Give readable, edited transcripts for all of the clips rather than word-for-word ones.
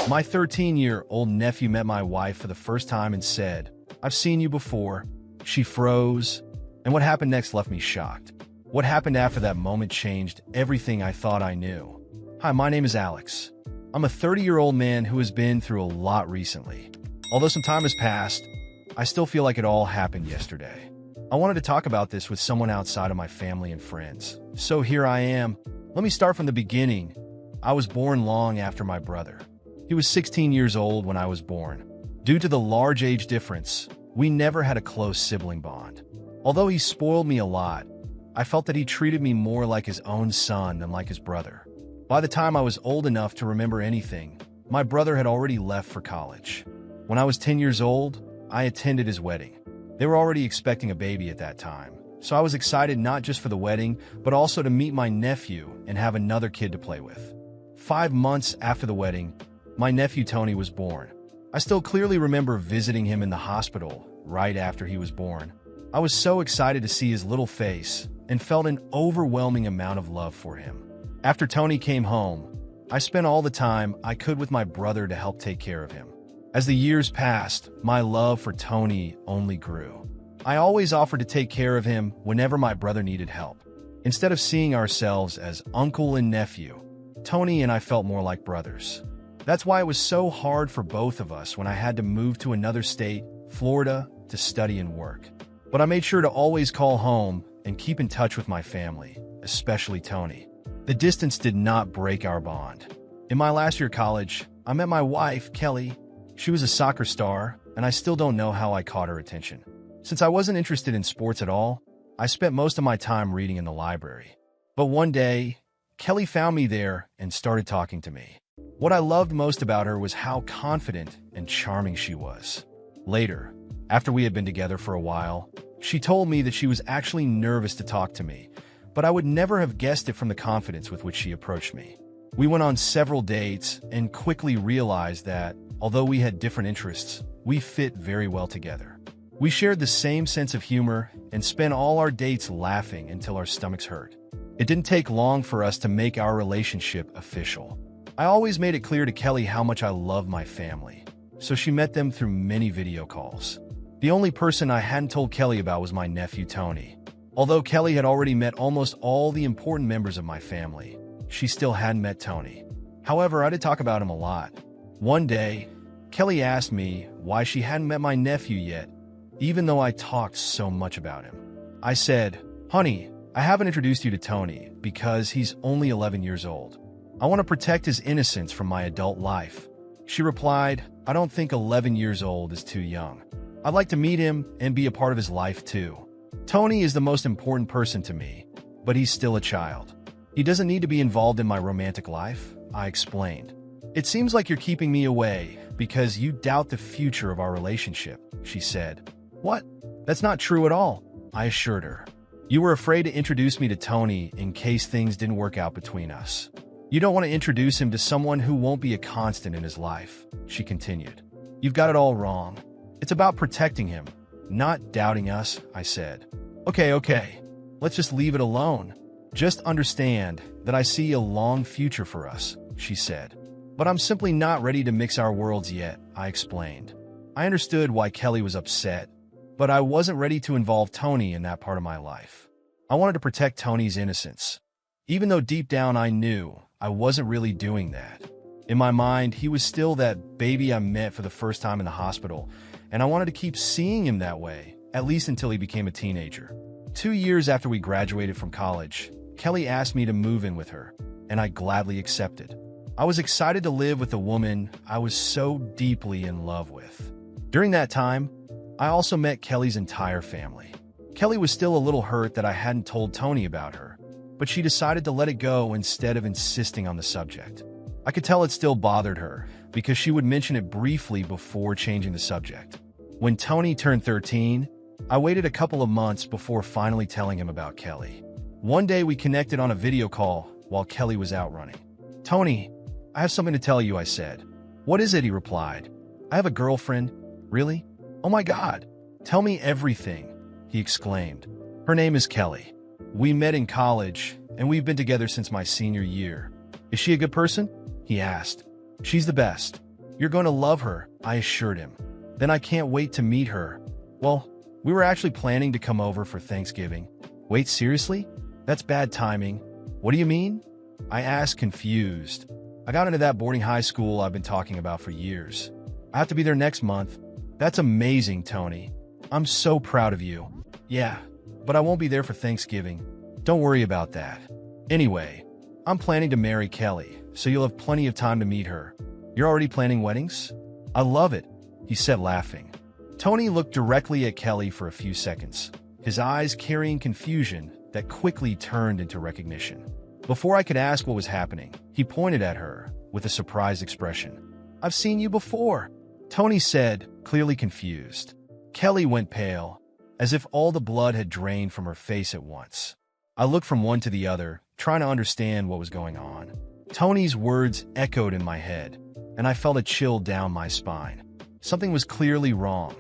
My 13-year-old nephew met my wife for the first time and said, "I've seen you before." She froze, and what happened next left me shocked. What happened after that moment changed everything I thought I knew. Hi, my name is Alex. I'm a 30-year-old man who has been through a lot recently. Although some time has passed, I still feel like it all happened yesterday. I wanted to talk about this with someone outside of my family and friends. So here I am. Let me start from the beginning. I was born long after my brother. He was 16 years old when I was born. Due to the large age difference, we never had a close sibling bond. Although he spoiled me a lot, I felt that he treated me more like his own son than like his brother. By the time I was old enough to remember anything, my brother had already left for college. When I was 10 years old, I attended his wedding. They were already expecting a baby at that time, so I was excited not just for the wedding, but also to meet my nephew and have another kid to play with. 5 months after the wedding, my nephew Tony was born. I still clearly remember visiting him in the hospital right after he was born. I was so excited to see his little face and felt an overwhelming amount of love for him. After Tony came home, I spent all the time I could with my brother to help take care of him. As the years passed, my love for Tony only grew. I always offered to take care of him whenever my brother needed help. Instead of seeing ourselves as uncle and nephew, Tony and I felt more like brothers. That's why it was so hard for both of us when I had to move to another state, Florida, to study and work. But I made sure to always call home and keep in touch with my family, especially Tony. The distance did not break our bond. In my last year of college, I met my wife, Kelly. She was a soccer star, and I still don't know how I caught her attention. Since I wasn't interested in sports at all, I spent most of my time reading in the library. But one day, Kelly found me there and started talking to me. What I loved most about her was how confident and charming she was. Later, after we had been together for a while, she told me that she was actually nervous to talk to me, but I would never have guessed it from the confidence with which she approached me. We went on several dates and quickly realized that, although we had different interests, we fit very well together. We shared the same sense of humor and spent all our dates laughing until our stomachs hurt. It didn't take long for us to make our relationship official. I always made it clear to Kelly how much I love my family, so she met them through many video calls. The only person I hadn't told Kelly about was my nephew Tony. Although Kelly had already met almost all the important members of my family, she still hadn't met Tony. However, I did talk about him a lot. One day, Kelly asked me why she hadn't met my nephew yet, even though I talked so much about him. I said, "Honey, I haven't introduced you to Tony because he's only 11 years old. I want to protect his innocence from my adult life." She replied, "I don't think 11 years old is too young. I'd like to meet him and be a part of his life too. Tony is the most important person to me, but he's still a child. He doesn't need to be involved in my romantic life," I explained. "It seems like you're keeping me away because you doubt the future of our relationship," she said. "What? That's not true at all," I assured her. "You were afraid to introduce me to Tony in case things didn't work out between us. You don't want to introduce him to someone who won't be a constant in his life," she continued. "You've got it all wrong. It's about protecting him, not doubting us," I said. Okay, let's just leave it alone. Just understand that I see a long future for us," she said. "But I'm simply not ready to mix our worlds yet," I explained. I understood why Kelly was upset, but I wasn't ready to involve Tony in that part of my life. I wanted to protect Tony's innocence, even though deep down I knew I wasn't really doing that. In my mind, he was still that baby I met for the first time in the hospital, and I wanted to keep seeing him that way, at least until he became a teenager. 2 years after we graduated from college, Kelly asked me to move in with her, and I gladly accepted. I was excited to live with a woman I was so deeply in love with. During that time, I also met Kelly's entire family. Kelly was still a little hurt that I hadn't told Tony about her, but she decided to let it go instead of insisting on the subject. I could tell it still bothered her, because she would mention it briefly before changing the subject. When Tony turned 13, I waited a couple of months before finally telling him about Kelly. One day we connected on a video call while Kelly was out running. "Tony, I have something to tell you," I said. "What is it?" he replied. "I have a girlfriend." "Really? Oh my God. Tell me everything," he exclaimed. "Her name is Kelly. We met in college, and we've been together since my senior year." "Is she a good person?" he asked. "She's the best. You're going to love her, I assured him. Then I can't wait to meet her. Well, we were actually planning to come over for Thanksgiving. Wait, seriously? That's bad timing. What do you mean? I asked, confused. I got into that boarding high school I've been talking about for years. I have to be there next month. That's amazing, Tony. I'm so proud of you. Yeah, but I won't be there for Thanksgiving. Don't worry about that. Anyway, I'm planning to marry Kelly, so you'll have plenty of time to meet her. You're already planning weddings? I love it, he said, laughing. Tony looked directly at Kelly for a few seconds, his eyes carrying confusion that quickly turned into recognition. Before I could ask what was happening, he pointed at her with a surprised expression. I've seen you before, Tony said, clearly confused. Kelly went pale, as if all the blood had drained from her face at once. I looked from one to the other, trying to understand what was going on. Tony's words echoed in my head, and I felt a chill down my spine. Something was clearly wrong.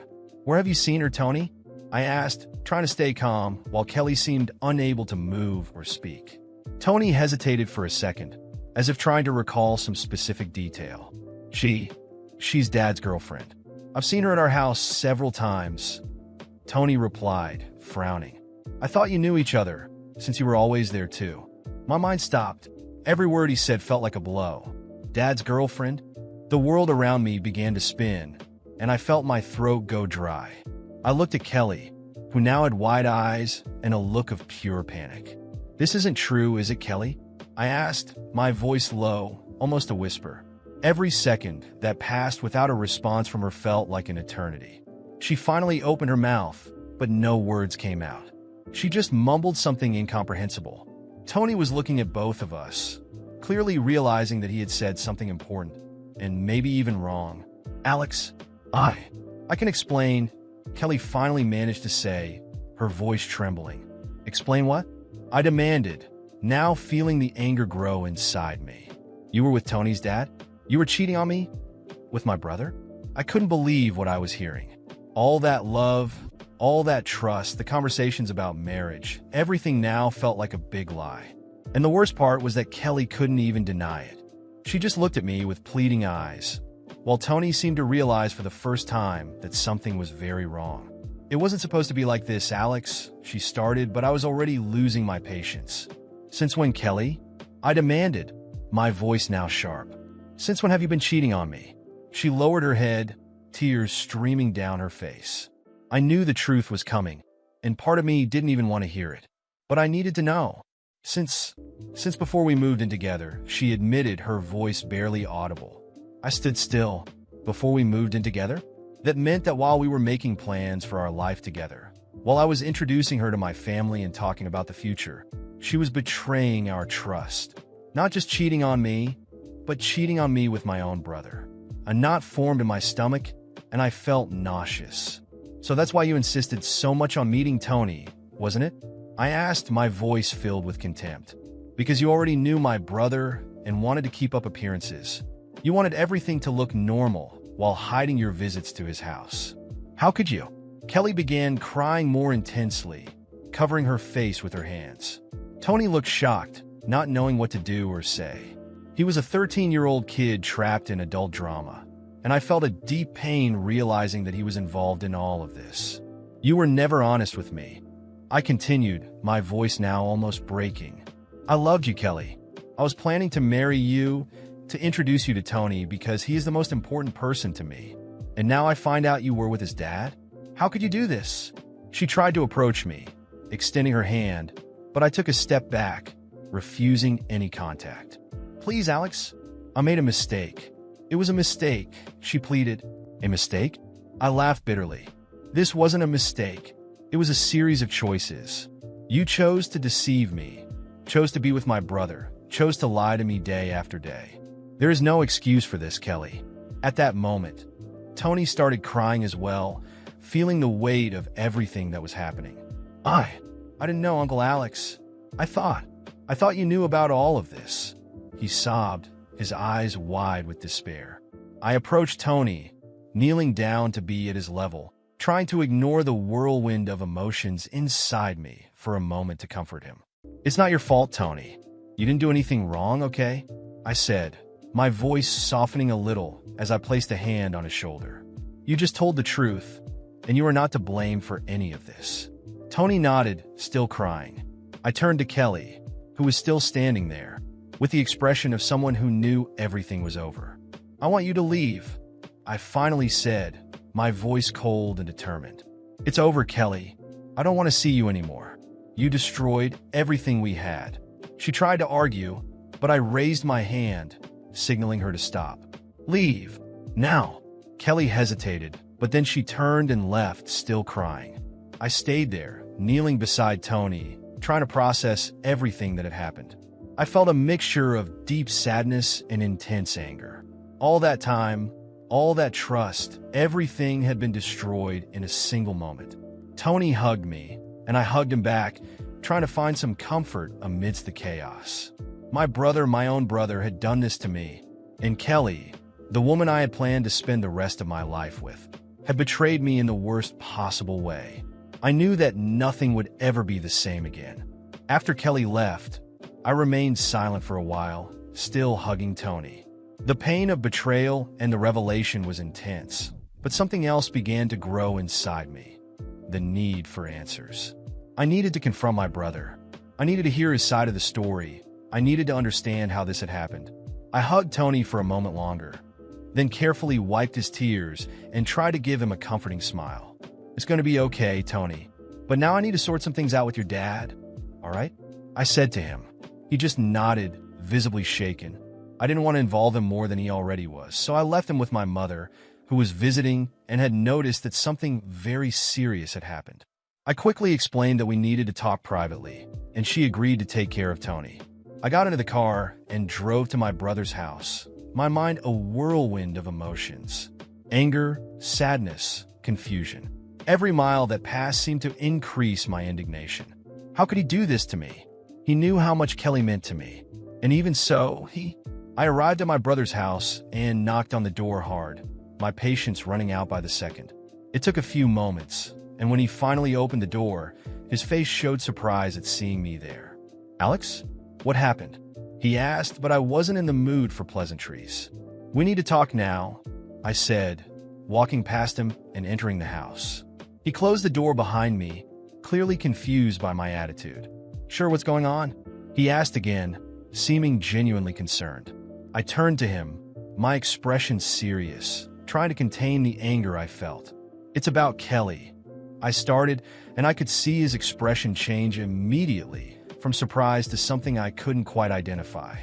Where have you seen her, Tony? I asked, trying to stay calm, while Kelly seemed unable to move or speak. Tony hesitated for a second, as if trying to recall some specific detail. She's Dad's girlfriend. I've seen her at our house several times, Tony replied, frowning. I thought you knew each other, since you were always there too. My mind stopped. Every word he said felt like a blow. Dad's girlfriend? The world around me began to spin, and I felt my throat go dry. I looked at Kelly, who now had wide eyes and a look of pure panic. This isn't true, is it, Kelly? I asked, my voice low, almost a whisper. Every second that passed without a response from her felt like an eternity. She finally opened her mouth, but no words came out. She just mumbled something incomprehensible. Tony was looking at both of us, clearly realizing that he had said something important, and maybe even wrong. Alex, I can explain, Kelly finally managed to say, her voice trembling. Explain what? I demanded, now feeling the anger grow inside me. You were with Tony's dad? You were cheating on me? With my brother? I couldn't believe what I was hearing. All that love, all that trust, the conversations about marriage, everything now felt like a big lie. And the worst part was that Kelly couldn't even deny it. She just looked at me with pleading eyes, while Tony seemed to realize for the first time that something was very wrong. It wasn't supposed to be like this, Alex, she started, but I was already losing my patience. Since when, Kelly? I demanded, my voice now sharp. Since when have you been cheating on me? She lowered her head, tears streaming down her face. I knew the truth was coming, and part of me didn't even want to hear it. But I needed to know. Since before we moved in together, she admitted, her voice barely audible. I stood still. Before we moved in together? That meant that while we were making plans for our life together, while I was introducing her to my family and talking about the future, she was betraying our trust. Not just cheating on me, but cheating on me with my own brother. A knot formed in my stomach, and I felt nauseous. So that's why you insisted so much on meeting Tony, wasn't it? I asked, my voice filled with contempt. Because you already knew my brother and wanted to keep up appearances. You wanted everything to look normal while hiding your visits to his house. How could you? Kelly began crying more intensely, covering her face with her hands. Tony looked shocked, not knowing what to do or say. He was a 13-year-old kid trapped in adult drama, and I felt a deep pain realizing that he was involved in all of this. You were never honest with me. I continued, my voice now almost breaking. I loved you, Kelly. I was planning to marry you, to introduce you to Tony because he is the most important person to me. And now I find out you were with his dad? How could you do this? She tried to approach me, extending her hand, but I took a step back, refusing any contact. Please, Alex. I made a mistake. It was a mistake, she pleaded. A mistake? I laughed bitterly. This wasn't a mistake. It was a series of choices. You chose to deceive me, chose to be with my brother, chose to lie to me day after day. There is no excuse for this, Kelly. At that moment, Tony started crying as well, feeling the weight of everything that was happening. I didn't know, Uncle Alex. I thought you knew about all of this. He sobbed, his eyes wide with despair. I approached Tony, kneeling down to be at his level, trying to ignore the whirlwind of emotions inside me for a moment to comfort him. It's not your fault, Tony. You didn't do anything wrong, okay? I said, my voice softening a little as I placed a hand on his shoulder. You just told the truth, and you are not to blame for any of this. Tony nodded, still crying. I turned to Kelly, who was still standing there, with the expression of someone who knew everything was over. I want you to leave, I finally said, my voice cold and determined. It's over, Kelly. I don't want to see you anymore. You destroyed everything we had. She tried to argue, but I raised my hand, signaling her to stop. Leave. Now. Kelly hesitated, but then she turned and left, still crying. I stayed there, kneeling beside Tony, trying to process everything that had happened. I felt a mixture of deep sadness and intense anger. All that time, all that trust, everything had been destroyed in a single moment. Tony hugged me, and I hugged him back, trying to find some comfort amidst the chaos. My brother, my own brother, had done this to me, and Kelly, the woman I had planned to spend the rest of my life with, had betrayed me in the worst possible way. I knew that nothing would ever be the same again. After Kelly left, I remained silent for a while, still hugging Tony. The pain of betrayal and the revelation was intense, but something else began to grow inside me. The need for answers. I needed to confront my brother. I needed to hear his side of the story. I needed to understand how this had happened. I hugged Tony for a moment longer, then carefully wiped his tears and tried to give him a comforting smile. It's going to be okay, Tony, but now I need to sort some things out with your dad, all right? I said to him. He just nodded, visibly shaken. I didn't want to involve him more than he already was, so I left him with my mother, who was visiting and had noticed that something very serious had happened. I quickly explained that we needed to talk privately, and she agreed to take care of Tony. I got into the car and drove to my brother's house, my mind a whirlwind of emotions. Anger, sadness, confusion. Every mile that passed seemed to increase my indignation. How could he do this to me? He knew how much Kelly meant to me. And even so, I arrived at my brother's house and knocked on the door hard, my patience running out by the second. It took a few moments, and when he finally opened the door, his face showed surprise at seeing me there. Alex? What happened? He asked, but I wasn't in the mood for pleasantries. We need to talk now, I said, walking past him and entering the house. He closed the door behind me, clearly confused by my attitude. Sure, what's going on? He asked again, seeming genuinely concerned. I turned to him, my expression serious, trying to contain the anger I felt. It's about Kelly. I started, and I could see his expression change immediately, from surprise to something I couldn't quite identify.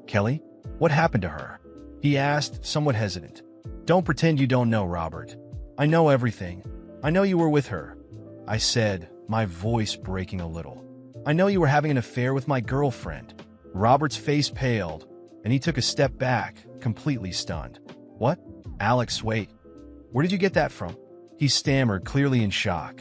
Kelly? What happened to her? He asked, somewhat hesitant. Don't pretend you don't know, Robert. I know everything. I know you were with her, I said, my voice breaking a little. I know you were having an affair with my girlfriend. Robert's face paled, and he took a step back, completely stunned. What? Alex, wait. Where did you get that from? He stammered, clearly in shock.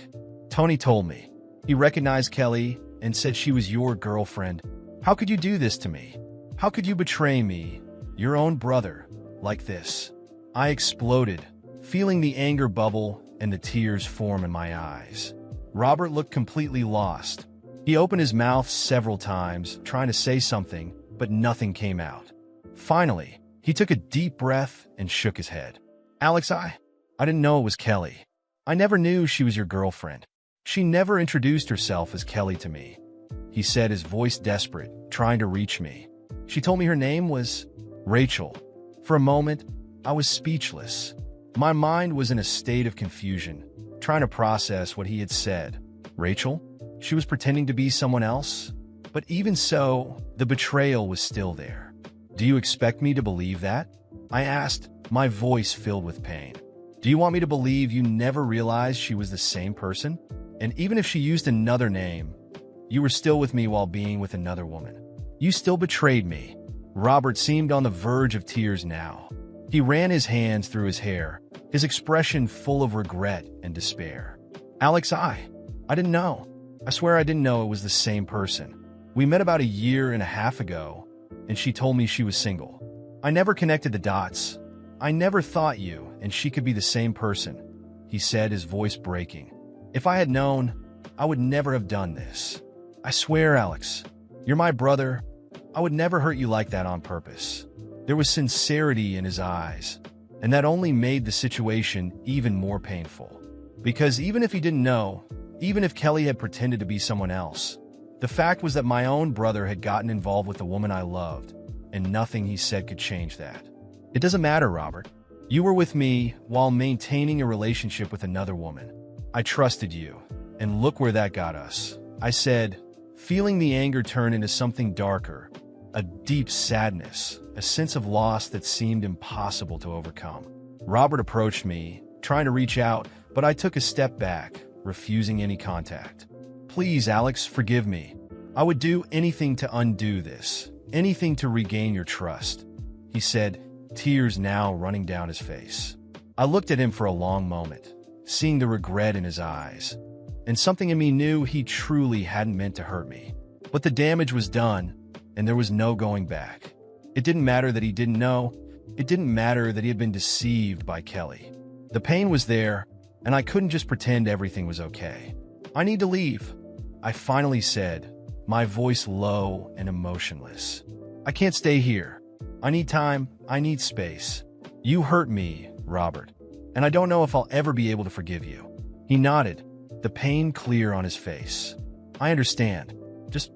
Tony told me. He recognized Kelly and said she was your girlfriend. How could you do this to me? How could you betray me, your own brother, like this? I exploded, feeling the anger bubble and the tears form in my eyes. Robert looked completely lost. He opened his mouth several times, trying to say something, but nothing came out. Finally, he took a deep breath and shook his head. Alex, I didn't know it was Kelly. I never knew she was your girlfriend. She never introduced herself as Kelly to me. He said, his voice desperate, trying to reach me. She told me her name was Rachel. For a moment, I was speechless. My mind was in a state of confusion, trying to process what he had said. Rachel? She was pretending to be someone else? But even so, the betrayal was still there. Do you expect me to believe that? I asked, my voice filled with pain. Do you want me to believe you never realized she was the same person? And even if she used another name, you were still with me while being with another woman. You still betrayed me. Robert seemed on the verge of tears now. He ran his hands through his hair, his expression full of regret and despair. Alex, I didn't know. I swear I didn't know it was the same person. We met about 1.5 years ago, and she told me she was single. I never connected the dots. I never thought you and she could be the same person, he said, his voice breaking. If I had known, I would never have done this. I swear, Alex, you're my brother. I would never hurt you like that on purpose. There was sincerity in his eyes, and that only made the situation even more painful. Because even if he didn't know, even if Kelly had pretended to be someone else, the fact was that my own brother had gotten involved with the woman I loved, and nothing he said could change that. It doesn't matter, Robert. You were with me while maintaining a relationship with another woman. I trusted you, and look where that got us, I said, feeling the anger turn into something darker, a deep sadness, a sense of loss that seemed impossible to overcome. Robert approached me, trying to reach out, but I took a step back, refusing any contact. Please, Alex, forgive me. I would do anything to undo this, anything to regain your trust, he said, tears now running down his face. I looked at him for a long moment, seeing the regret in his eyes, and something in me knew he truly hadn't meant to hurt me. But the damage was done, and there was no going back. It didn't matter that he didn't know. It didn't matter that he had been deceived by Kelly. The pain was there, and I couldn't just pretend everything was okay. I need to leave, I finally said, my voice low and emotionless. I can't stay here. I need time. I need space. You hurt me, Robert, and I don't know if I'll ever be able to forgive you. He nodded, the pain clear on his face. I understand. Just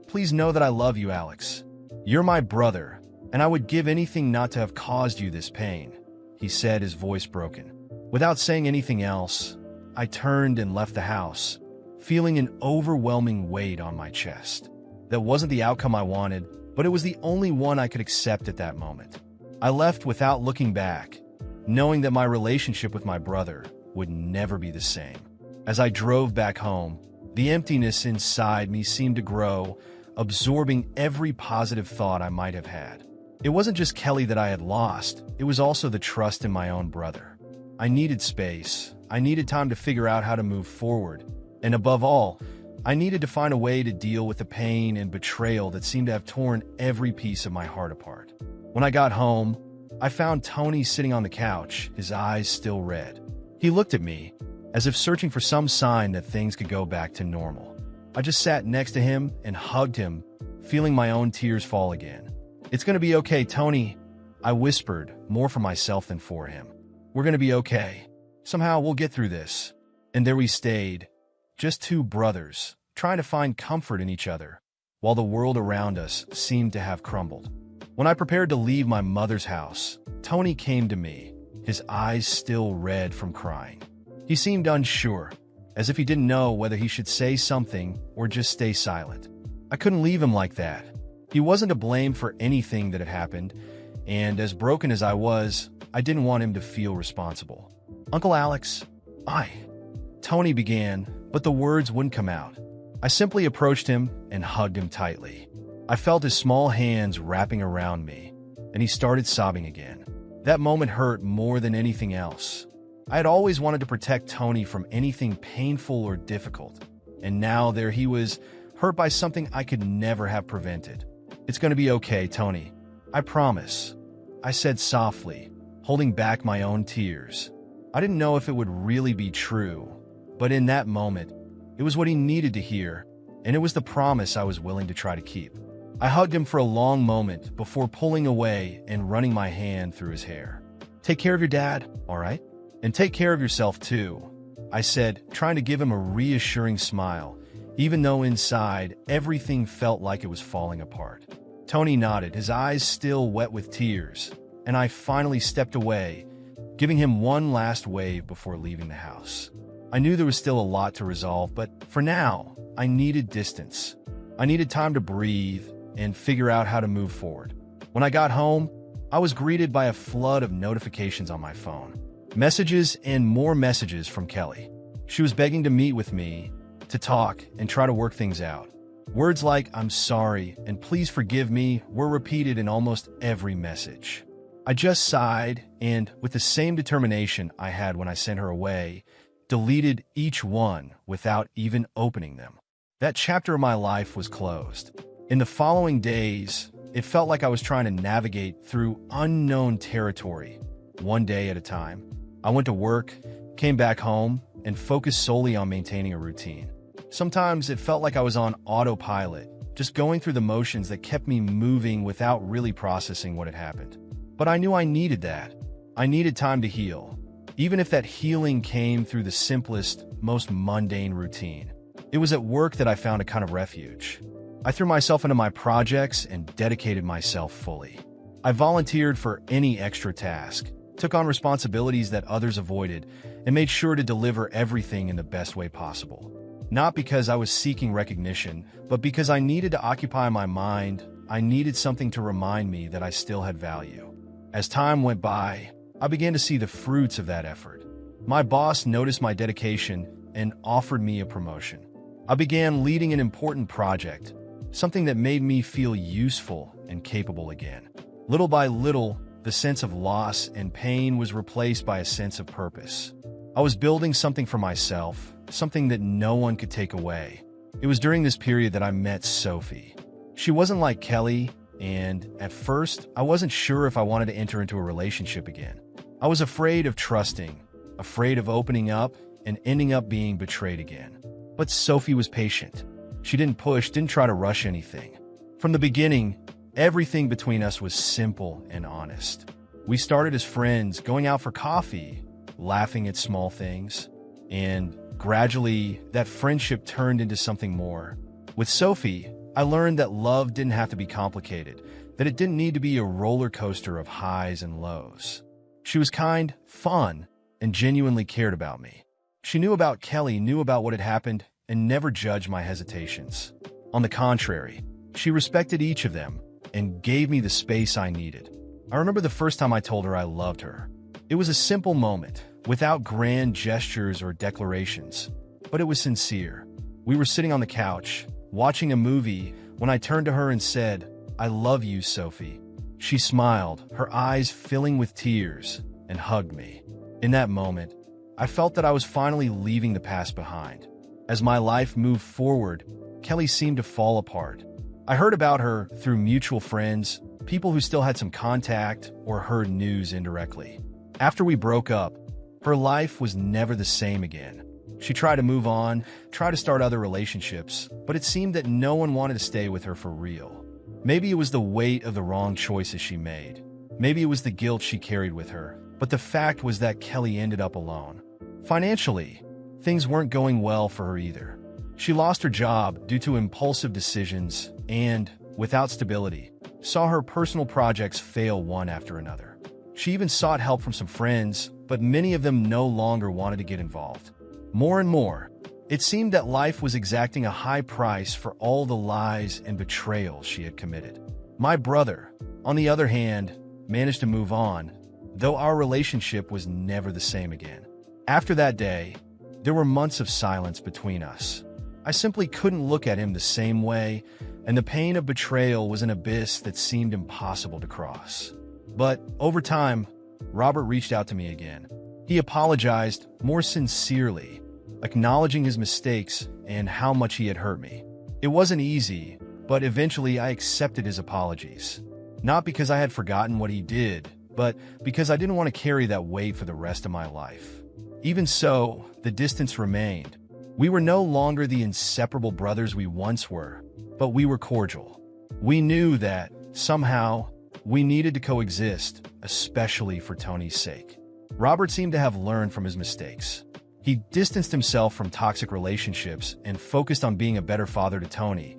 please know that I love you, Alex. You're my brother, and I would give anything not to have caused you this pain, he said, his voice broken. Without saying anything else, I turned and left the house, feeling an overwhelming weight on my chest. That wasn't the outcome I wanted, but it was the only one I could accept at that moment. I left without looking back, knowing that my relationship with my brother would never be the same. As I drove back home, the emptiness inside me seemed to grow, absorbing every positive thought I might have had. It wasn't just Kelly that I had lost, it was also the trust in my own brother. I needed space, I needed time to figure out how to move forward, and above all, I needed to find a way to deal with the pain and betrayal that seemed to have torn every piece of my heart apart. When I got home, I found Tony sitting on the couch, his eyes still red. He looked at me, as if searching for some sign that things could go back to normal. I just sat next to him and hugged him, feeling my own tears fall again. It's gonna be okay, Tony, I whispered, more for myself than for him. We're gonna be okay. Somehow we'll get through this. And there we stayed, just two brothers, trying to find comfort in each other, while the world around us seemed to have crumbled. When I prepared to leave my mother's house, Tony came to me, his eyes still red from crying. He seemed unsure, as if he didn't know whether he should say something or just stay silent. I couldn't leave him like that. He wasn't to blame for anything that had happened, and as broken as I was, I didn't want him to feel responsible. Uncle Alex, Tony began, but the words wouldn't come out. I simply approached him and hugged him tightly. I felt his small hands wrapping around me, and he started sobbing again. That moment hurt more than anything else. I had always wanted to protect Tony from anything painful or difficult, and now there he was, hurt by something I could never have prevented. It's going to be okay, Tony. I promise, I said softly, holding back my own tears. I didn't know if it would really be true, but in that moment, it was what he needed to hear, and it was the promise I was willing to try to keep. I hugged him for a long moment before pulling away and running my hand through his hair. Take care of your dad, all right? And take care of yourself too, I said, trying to give him a reassuring smile, even though inside everything felt like it was falling apart. Tony nodded, his eyes still wet with tears, and I finally stepped away, giving him one last wave before leaving the house. I knew there was still a lot to resolve, but for now, I needed distance. I needed time to breathe and figure out how to move forward. When I got home, I was greeted by a flood of notifications on my phone. Messages and more messages from Kelly. She was begging to meet with me, to talk, and try to work things out. Words like, "I'm sorry," and "please forgive me" were repeated in almost every message. I just sighed and, with the same determination I had when I sent her away, deleted each one without even opening them. That chapter of my life was closed. In the following days, it felt like I was trying to navigate through unknown territory, one day at a time. I went to work, came back home, and focused solely on maintaining a routine. Sometimes it felt like I was on autopilot, just going through the motions that kept me moving without really processing what had happened. But I knew I needed that. I needed time to heal, even if that healing came through the simplest, most mundane routine. It was at work that I found a kind of refuge. I threw myself into my projects and dedicated myself fully. I volunteered for any extra task, took on responsibilities that others avoided, and made sure to deliver everything in the best way possible. Not because I was seeking recognition, but because I needed to occupy my mind. I needed something to remind me that I still had value. As time went by, I began to see the fruits of that effort. My boss noticed my dedication and offered me a promotion. I began leading an important project, something that made me feel useful and capable again. Little by little, the sense of loss and pain was replaced by a sense of purpose. I was building something for myself, something that no one could take away. It was during this period that I met Sophie. She wasn't like Kelly, and at first, I wasn't sure if I wanted to enter into a relationship again. I was afraid of trusting, afraid of opening up, and ending up being betrayed again. But Sophie was patient. She didn't push, didn't try to rush anything. From the beginning, everything between us was simple and honest. We started as friends, going out for coffee, laughing at small things, and gradually, that friendship turned into something more. With Sophie, I learned that love didn't have to be complicated, that it didn't need to be a roller coaster of highs and lows. She was kind, fun, and genuinely cared about me. She knew about Kelly, knew about what had happened, and never judged my hesitations. On the contrary, she respected each of them and gave me the space I needed. I remember the first time I told her I loved her. It was a simple moment, without grand gestures or declarations, but it was sincere. We were sitting on the couch, watching a movie, when I turned to her and said, "I love you, Sophie." She smiled, her eyes filling with tears, and hugged me. In that moment, I felt that I was finally leaving the past behind. As my life moved forward, Kelly seemed to fall apart. I heard about her through mutual friends, people who still had some contact, or heard news indirectly. After we broke up, her life was never the same again. She tried to move on, tried to start other relationships, but it seemed that no one wanted to stay with her for real. Maybe it was the weight of the wrong choices she made. Maybe it was the guilt she carried with her. But the fact was that Kelly ended up alone. Financially, things weren't going well for her either. She lost her job due to impulsive decisions and, without stability, saw her personal projects fail one after another. She even sought help from some friends, but many of them no longer wanted to get involved. More and more, it seemed that life was exacting a high price for all the lies and betrayals she had committed. My brother, on the other hand, managed to move on, though our relationship was never the same again. After that day, there were months of silence between us. I simply couldn't look at him the same way, and the pain of betrayal was an abyss that seemed impossible to cross. But over time, Robert reached out to me again. He apologized more sincerely, acknowledging his mistakes and how much he had hurt me. It wasn't easy, but eventually I accepted his apologies. Not because I had forgotten what he did, but because I didn't want to carry that weight for the rest of my life. Even so, the distance remained. We were no longer the inseparable brothers we once were, but we were cordial. We knew that, somehow, we needed to coexist, especially for Tony's sake. Robert seemed to have learned from his mistakes. He distanced himself from toxic relationships and focused on being a better father to Tony.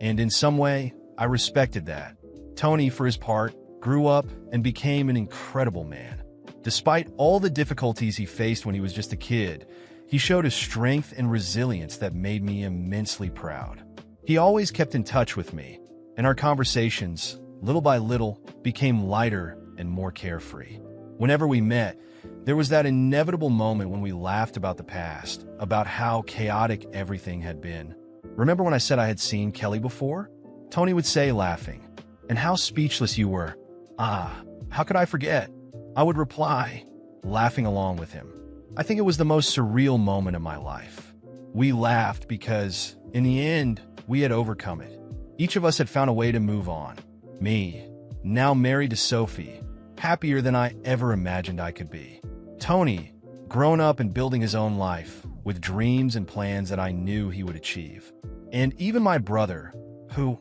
And in some way, I respected that. Tony, for his part, grew up and became an incredible man. Despite all the difficulties he faced when he was just a kid, he showed a strength and resilience that made me immensely proud. He always kept in touch with me, and our conversations, little by little, became lighter and more carefree. Whenever we met, there was that inevitable moment when we laughed about the past, about how chaotic everything had been. Remember when I said I had seen Kelly before? Tony would say, laughing, "And how speechless you were." "Ah, how could I forget?" I would reply, laughing along with him. I think it was the most surreal moment of my life. We laughed because, in the end, we had overcome it. Each of us had found a way to move on. Me, now married to Sophie, happier than I ever imagined I could be. Tony, grown up and building his own life, with dreams and plans that I knew he would achieve. And even my brother, who,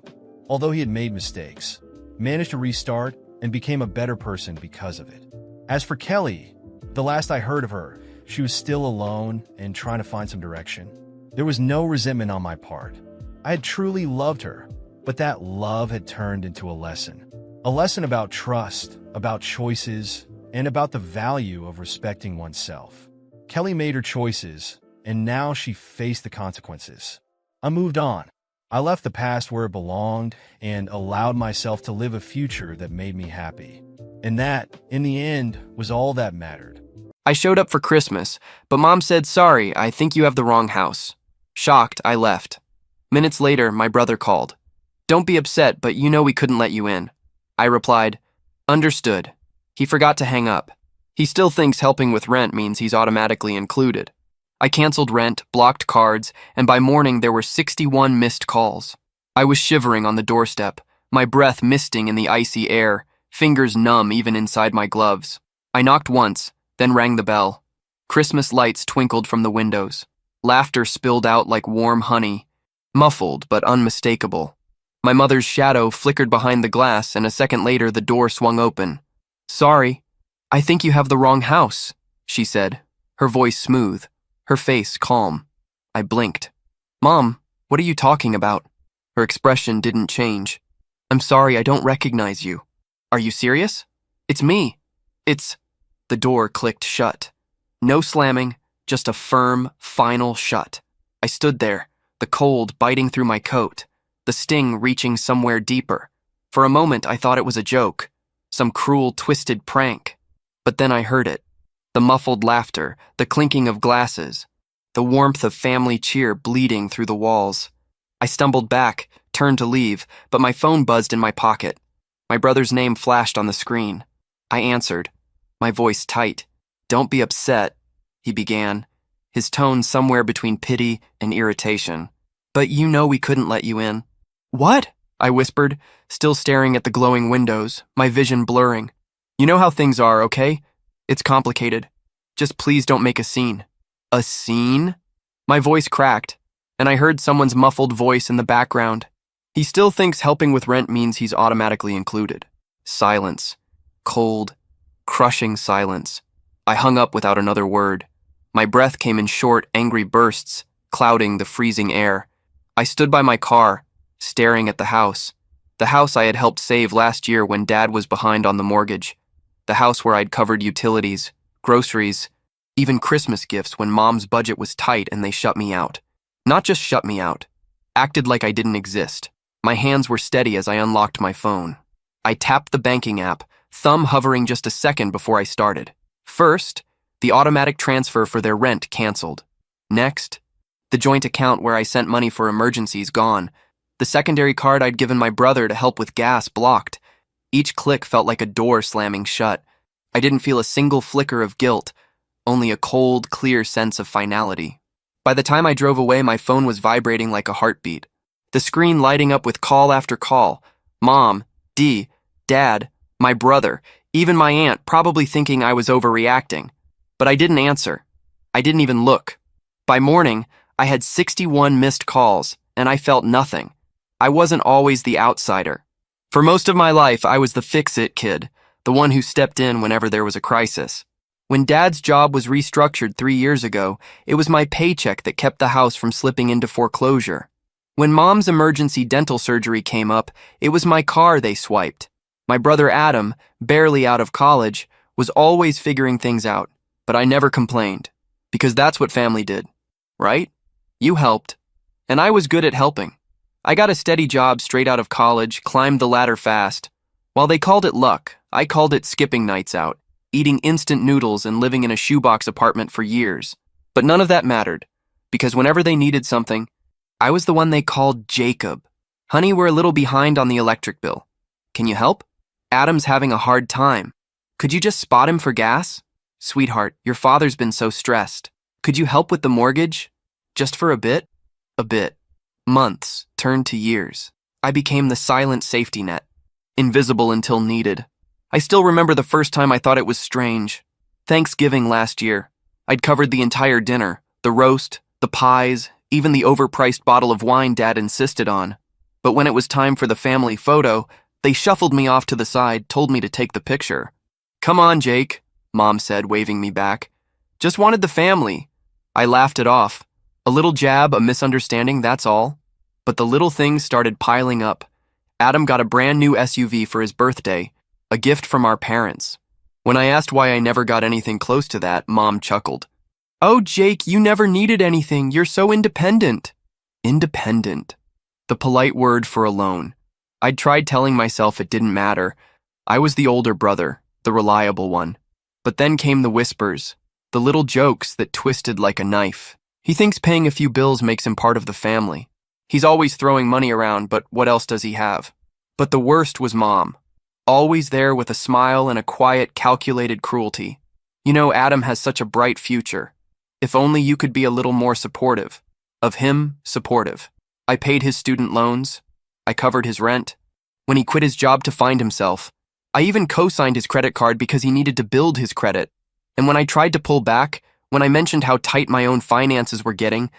although he had made mistakes, managed to restart and became a better person because of it. As for Kelly, the last I heard of her, she was still alone and trying to find some direction. There was no resentment on my part. I had truly loved her, but that love had turned into a lesson. A lesson about trust, about choices, and about the value of respecting oneself. Kelly made her choices, and now she faced the consequences. I moved on. I left the past where it belonged and allowed myself to live a future that made me happy. And that, in the end, was all that mattered. I showed up for Christmas, but Mom said, "Sorry, I think you have the wrong house." Shocked, I left. Minutes later, my brother called. "Don't be upset, but you know we couldn't let you in." I replied, "Understood." He forgot to hang up. He still thinks helping with rent means he's automatically included. I canceled rent, blocked cards, and by morning there were 61 missed calls. I was shivering on the doorstep, my breath misting in the icy air, fingers numb even inside my gloves. I knocked once, then rang the bell. Christmas lights twinkled from the windows. Laughter spilled out like warm honey, muffled but unmistakable. My mother's shadow flickered behind the glass, and a second later the door swung open. "Sorry, I think you have the wrong house," she said, her voice smooth, her face calm. I blinked. "Mom, what are you talking about?" Her expression didn't change. "I'm sorry, I don't recognize you." "Are you serious?" "It's me. It's..." The door clicked shut. No slamming, just a firm, final shut. I stood there, the cold biting through my coat, the sting reaching somewhere deeper. For a moment, I thought it was a joke, some cruel, twisted prank. But then I heard it. The muffled laughter, the clinking of glasses, the warmth of family cheer bleeding through the walls. I stumbled back, turned to leave, but my phone buzzed in my pocket. My brother's name flashed on the screen. I answered, my voice tight. "Don't be upset," he began, his tone somewhere between pity and irritation. "But you know we couldn't let you in." "What?" I whispered, still staring at the glowing windows, my vision blurring. "You know how things are, okay? It's complicated. Just please don't make a scene." "A scene?" My voice cracked, and I heard someone's muffled voice in the background. "He still thinks helping with rent means he's automatically included." Silence. Cold, crushing silence. I hung up without another word. My breath came in short, angry bursts, clouding the freezing air. I stood by my car, staring at the house I had helped save last year when Dad was behind on the mortgage, the house where I'd covered utilities, groceries, even Christmas gifts when Mom's budget was tight and they shut me out. Not just shut me out, acted like I didn't exist. My hands were steady as I unlocked my phone. I tapped the banking app, thumb hovering just a second before I started. First, the automatic transfer for their rent canceled. Next, the joint account where I sent money for emergencies gone. The secondary card I'd given my brother to help with gas blocked. Each click felt like a door slamming shut. I didn't feel a single flicker of guilt, only a cold, clear sense of finality. By the time I drove away, my phone was vibrating like a heartbeat. The screen lighting up with call after call. Mom, Dee, Dad, my brother, even my aunt probably thinking I was overreacting. But I didn't answer. I didn't even look. By morning, I had 61 missed calls, and I felt nothing. I wasn't always the outsider. For most of my life, I was the fix-it kid, the one who stepped in whenever there was a crisis. When Dad's job was restructured 3 years ago, it was my paycheck that kept the house from slipping into foreclosure. When Mom's emergency dental surgery came up, it was my car they swiped. My brother Adam, barely out of college, was always figuring things out, but I never complained, because that's what family did, right? You helped, and I was good at helping. I got a steady job straight out of college, climbed the ladder fast. While they called it luck, I called it skipping nights out, eating instant noodles and living in a shoebox apartment for years. But none of that mattered, because whenever they needed something, I was the one they called Jacob. "Honey, we're a little behind on the electric bill. Can you help? Adam's having a hard time. Could you just spot him for gas? Sweetheart, your father's been so stressed. Could you help with the mortgage? Just for a bit?" A bit. Months turned to years. I became the silent safety net, invisible until needed. I still remember the first time I thought it was strange. Thanksgiving last year. I'd covered the entire dinner, the roast, the pies, even the overpriced bottle of wine Dad insisted on. But when it was time for the family photo, they shuffled me off to the side, told me to take the picture. "Come on, Jake," Mom said, waving me back. "Just wanted the family." I laughed it off. A little jab, a misunderstanding, that's all. But the little things started piling up. Adam got a brand new SUV for his birthday, a gift from our parents. When I asked why I never got anything close to that, Mom chuckled. "Oh, Jake, you never needed anything. You're so independent." Independent. The polite word for alone. I'd tried telling myself it didn't matter. I was the older brother, the reliable one. But then came the whispers, the little jokes that twisted like a knife. He thinks paying a few bills makes him part of the family. He's always throwing money around, but what else does he have? But the worst was Mom. Always there with a smile and a quiet, calculated cruelty. "You know, Adam has such a bright future. If only you could be a little more supportive." Of him, supportive. I paid his student loans. I covered his rent. When he quit his job to find himself, I even co-signed his credit card because he needed to build his credit. And when I tried to pull back, when I mentioned how tight my own finances were getting,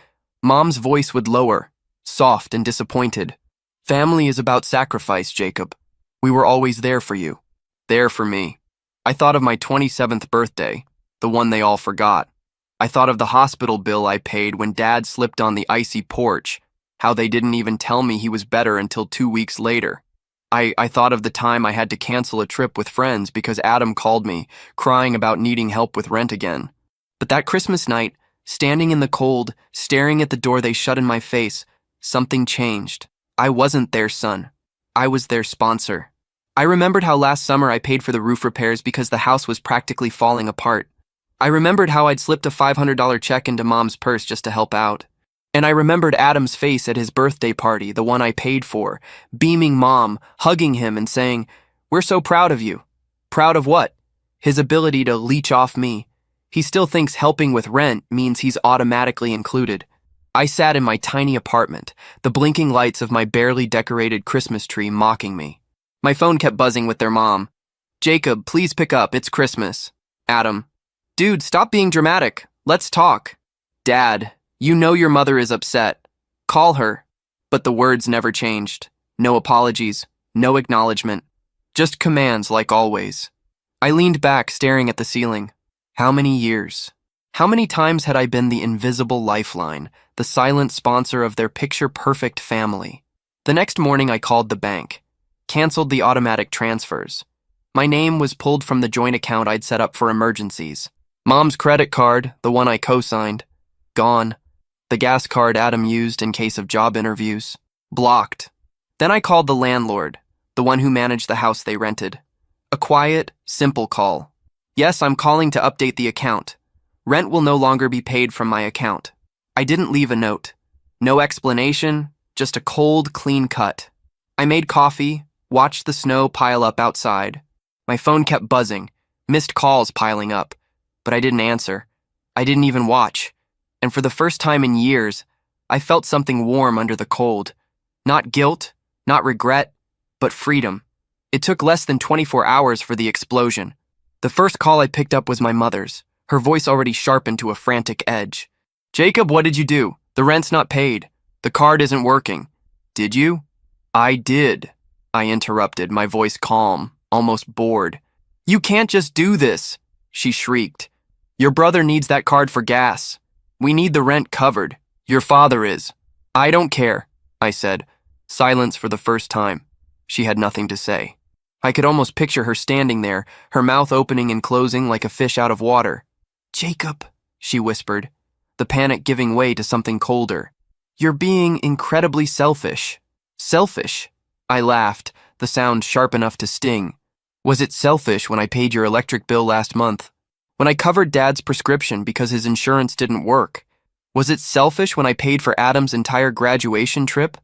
Mom's voice would lower, soft and disappointed. "Family is about sacrifice, Jacob. We were always there for you. There for me." I thought of my 27th birthday, the one they all forgot. I thought of the hospital bill I paid when Dad slipped on the icy porch, how they didn't even tell me he was better until 2 weeks later. I thought of the time I had to cancel a trip with friends because Adam called me, crying about needing help with rent again. But that Christmas night, standing in the cold, staring at the door they shut in my face, something changed. I wasn't their son. I was their sponsor. I remembered how last summer I paid for the roof repairs because the house was practically falling apart. I remembered how I'd slipped a $500 check into Mom's purse just to help out. And I remembered Adam's face at his birthday party, the one I paid for, beaming Mom, hugging him and saying, "We're so proud of you." Proud of what? His ability to leech off me. He still thinks helping with rent means he's automatically included. I sat in my tiny apartment, the blinking lights of my barely decorated Christmas tree mocking me. My phone kept buzzing with their mom. "Jacob, please pick up, it's Christmas." Adam, "Dude, stop being dramatic. Let's talk." Dad, "You know your mother is upset. Call her." But the words never changed. No apologies, no acknowledgement. Just commands like always. I leaned back, staring at the ceiling. How many years? How many times had I been the invisible lifeline, the silent sponsor of their picture-perfect family? The next morning I called the bank, canceled the automatic transfers. My name was pulled from the joint account I'd set up for emergencies. Mom's credit card, the one I co-signed, gone. The gas card Adam used in case of job interviews, blocked. Then I called the landlord, the one who managed the house they rented. A quiet, simple call. "Yes, I'm calling to update the account. Rent will no longer be paid from my account." I didn't leave a note. No explanation, just a cold, clean cut. I made coffee, watched the snow pile up outside. My phone kept buzzing, missed calls piling up. But I didn't answer. I didn't even watch. And for the first time in years, I felt something warm under the cold. Not guilt, not regret, but freedom. It took less than 24 hours for the explosion. The first call I picked up was my mother's, her voice already sharpened to a frantic edge. "Jacob, what did you do? The rent's not paid. The card isn't working." "Did you?" "I did," I interrupted, my voice calm, almost bored. "You can't just do this," she shrieked. "Your brother needs that card for gas. We need the rent covered. Your father is." "I don't care," I said. Silence for the first time. She had nothing to say. I could almost picture her standing there, her mouth opening and closing like a fish out of water. "Jacob," she whispered, the panic giving way to something colder. "You're being incredibly selfish." "Selfish?" I laughed, the sound sharp enough to sting. "Was it selfish when I paid your electric bill last month? When I covered Dad's prescription because his insurance didn't work? Was it selfish when I paid for Adam's entire graduation trip?"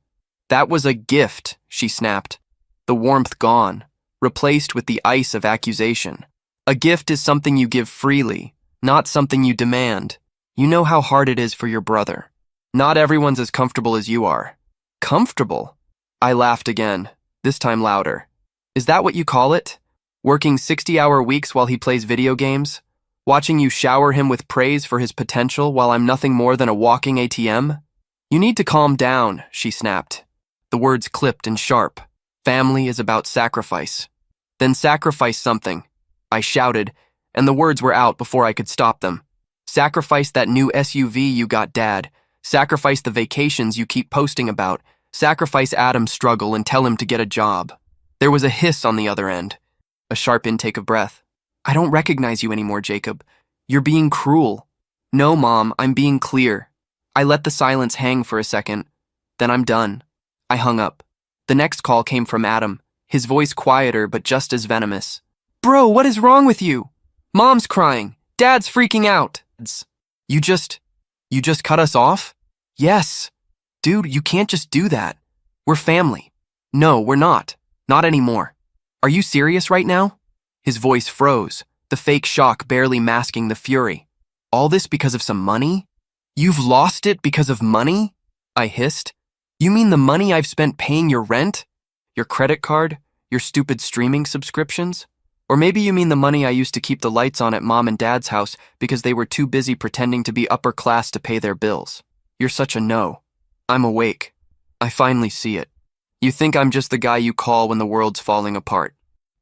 "That was a gift," she snapped, the warmth gone, replaced with the ice of accusation. "A gift is something you give freely, not something you demand. You know how hard it is for your brother. Not everyone's as comfortable as you are." "Comfortable?" I laughed again, this time louder. "Is that what you call it? Working 60-hour weeks while he plays video games? Watching you shower him with praise for his potential while I'm nothing more than a walking ATM? You need to calm down," she snapped. The words clipped and sharp. Family is about sacrifice. Then sacrifice something. I shouted, and the words were out before I could stop them. Sacrifice that new SUV you got, Dad. Sacrifice the vacations you keep posting about. Sacrifice Adam's struggle and tell him to get a job. There was a hiss on the other end. A sharp intake of breath. I don't recognize you anymore, Jacob. You're being cruel. No, Mom, I'm being clear. I let the silence hang for a second. Then I'm done. I hung up. The next call came from Adam, his voice quieter but just as venomous. Bro, what is wrong with you? Mom's crying. Dad's freaking out. You just cut us off? Yes. Dude, you can't just do that. We're family. No, we're not. Not anymore. Are you serious right now? His voice froze, the fake shock barely masking the fury. All this because of some money? You've lost it because of money? I hissed. You mean the money I've spent paying your rent? Your credit card? Your stupid streaming subscriptions? Or maybe you mean the money I used to keep the lights on at Mom and Dad's house because they were too busy pretending to be upper class to pay their bills. You're such a no. I'm awake. I finally see it. You think I'm just the guy you call when the world's falling apart.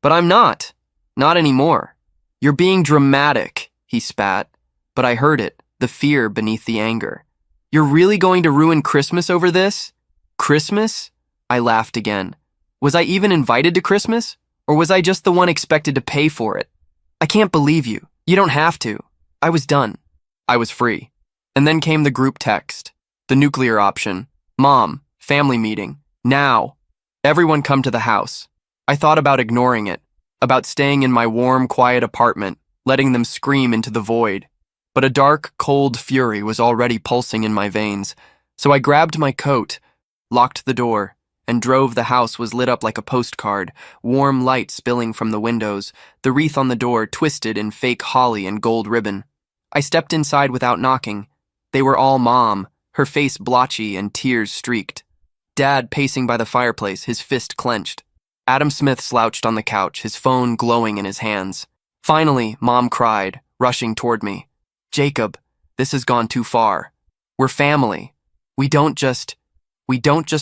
But I'm not. Not anymore. You're being dramatic, he spat. But I heard it, the fear beneath the anger. You're really going to ruin Christmas over this? Christmas? I laughed again. Was I even invited to Christmas? Or was I just the one expected to pay for it? I can't believe you. You don't have to. I was done. I was free. And then came the group text. The nuclear option. Mom, family meeting. Now. Everyone come to the house. I thought about ignoring it. About staying in my warm, quiet apartment, letting them scream into the void. But a dark, cold fury was already pulsing in my veins. So I grabbed my coat, locked the door, and drove. The house was lit up like a postcard, warm light spilling from the windows, the wreath on the door twisted in fake holly and gold ribbon. I stepped inside without knocking. They were all Mom, her face blotchy and tears streaked. Dad pacing by the fireplace, his fist clenched. Adam Smith slouched on the couch, his phone glowing in his hands. Finally, Mom cried, rushing toward me. Jacob, this has gone too far. We're family. We don't just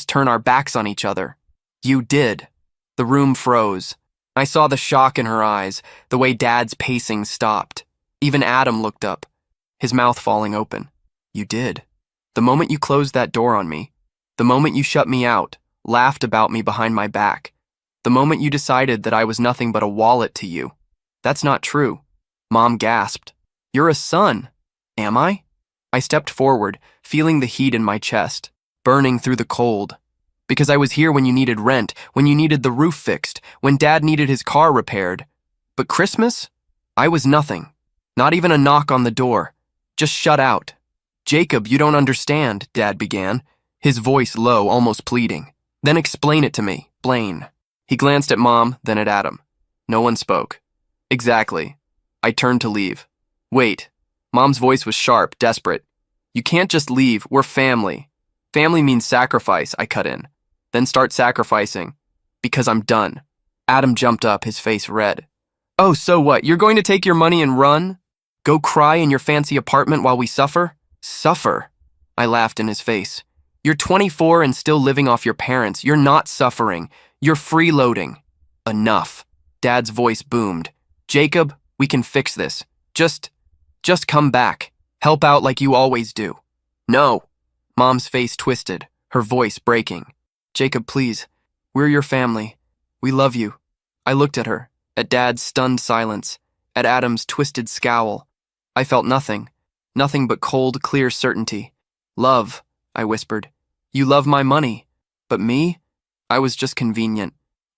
turn our backs on each other. You did. The room froze. I saw the shock in her eyes, the way Dad's pacing stopped. Even Adam looked up, his mouth falling open. You did. The moment you closed that door on me, the moment you shut me out, laughed about me behind my back, the moment you decided that I was nothing but a wallet to you. That's not true. Mom gasped. You're a son. Am I? I stepped forward, feeling the heat in my chest, burning through the cold. Because I was here when you needed rent, when you needed the roof fixed, when Dad needed his car repaired. But Christmas? I was nothing. Not even a knock on the door. Just shut out. Jacob, you don't understand, Dad began, his voice low, almost pleading. Then explain it to me, Blaine. He glanced at Mom, then at Adam. No one spoke. Exactly. I turned to leave. Wait. Mom's voice was sharp, desperate. You can't just leave, we're family. Family means sacrifice, I cut in. Then start sacrificing. Because I'm done. Adam jumped up, his face red. Oh, so what? You're going to take your money and run? Go cry in your fancy apartment while we suffer? Suffer? I laughed in his face. You're 24 and still living off your parents. You're not suffering. You're freeloading. Enough. Dad's voice boomed. Jacob, we can fix this. Just come back. Help out like you always do. No. Mom's face twisted, her voice breaking. Jacob, please. We're your family. We love you. I looked at her, at Dad's stunned silence, at Adam's twisted scowl. I felt nothing. Nothing but cold, clear certainty. Love, I whispered. You love my money. But me? I was just convenient.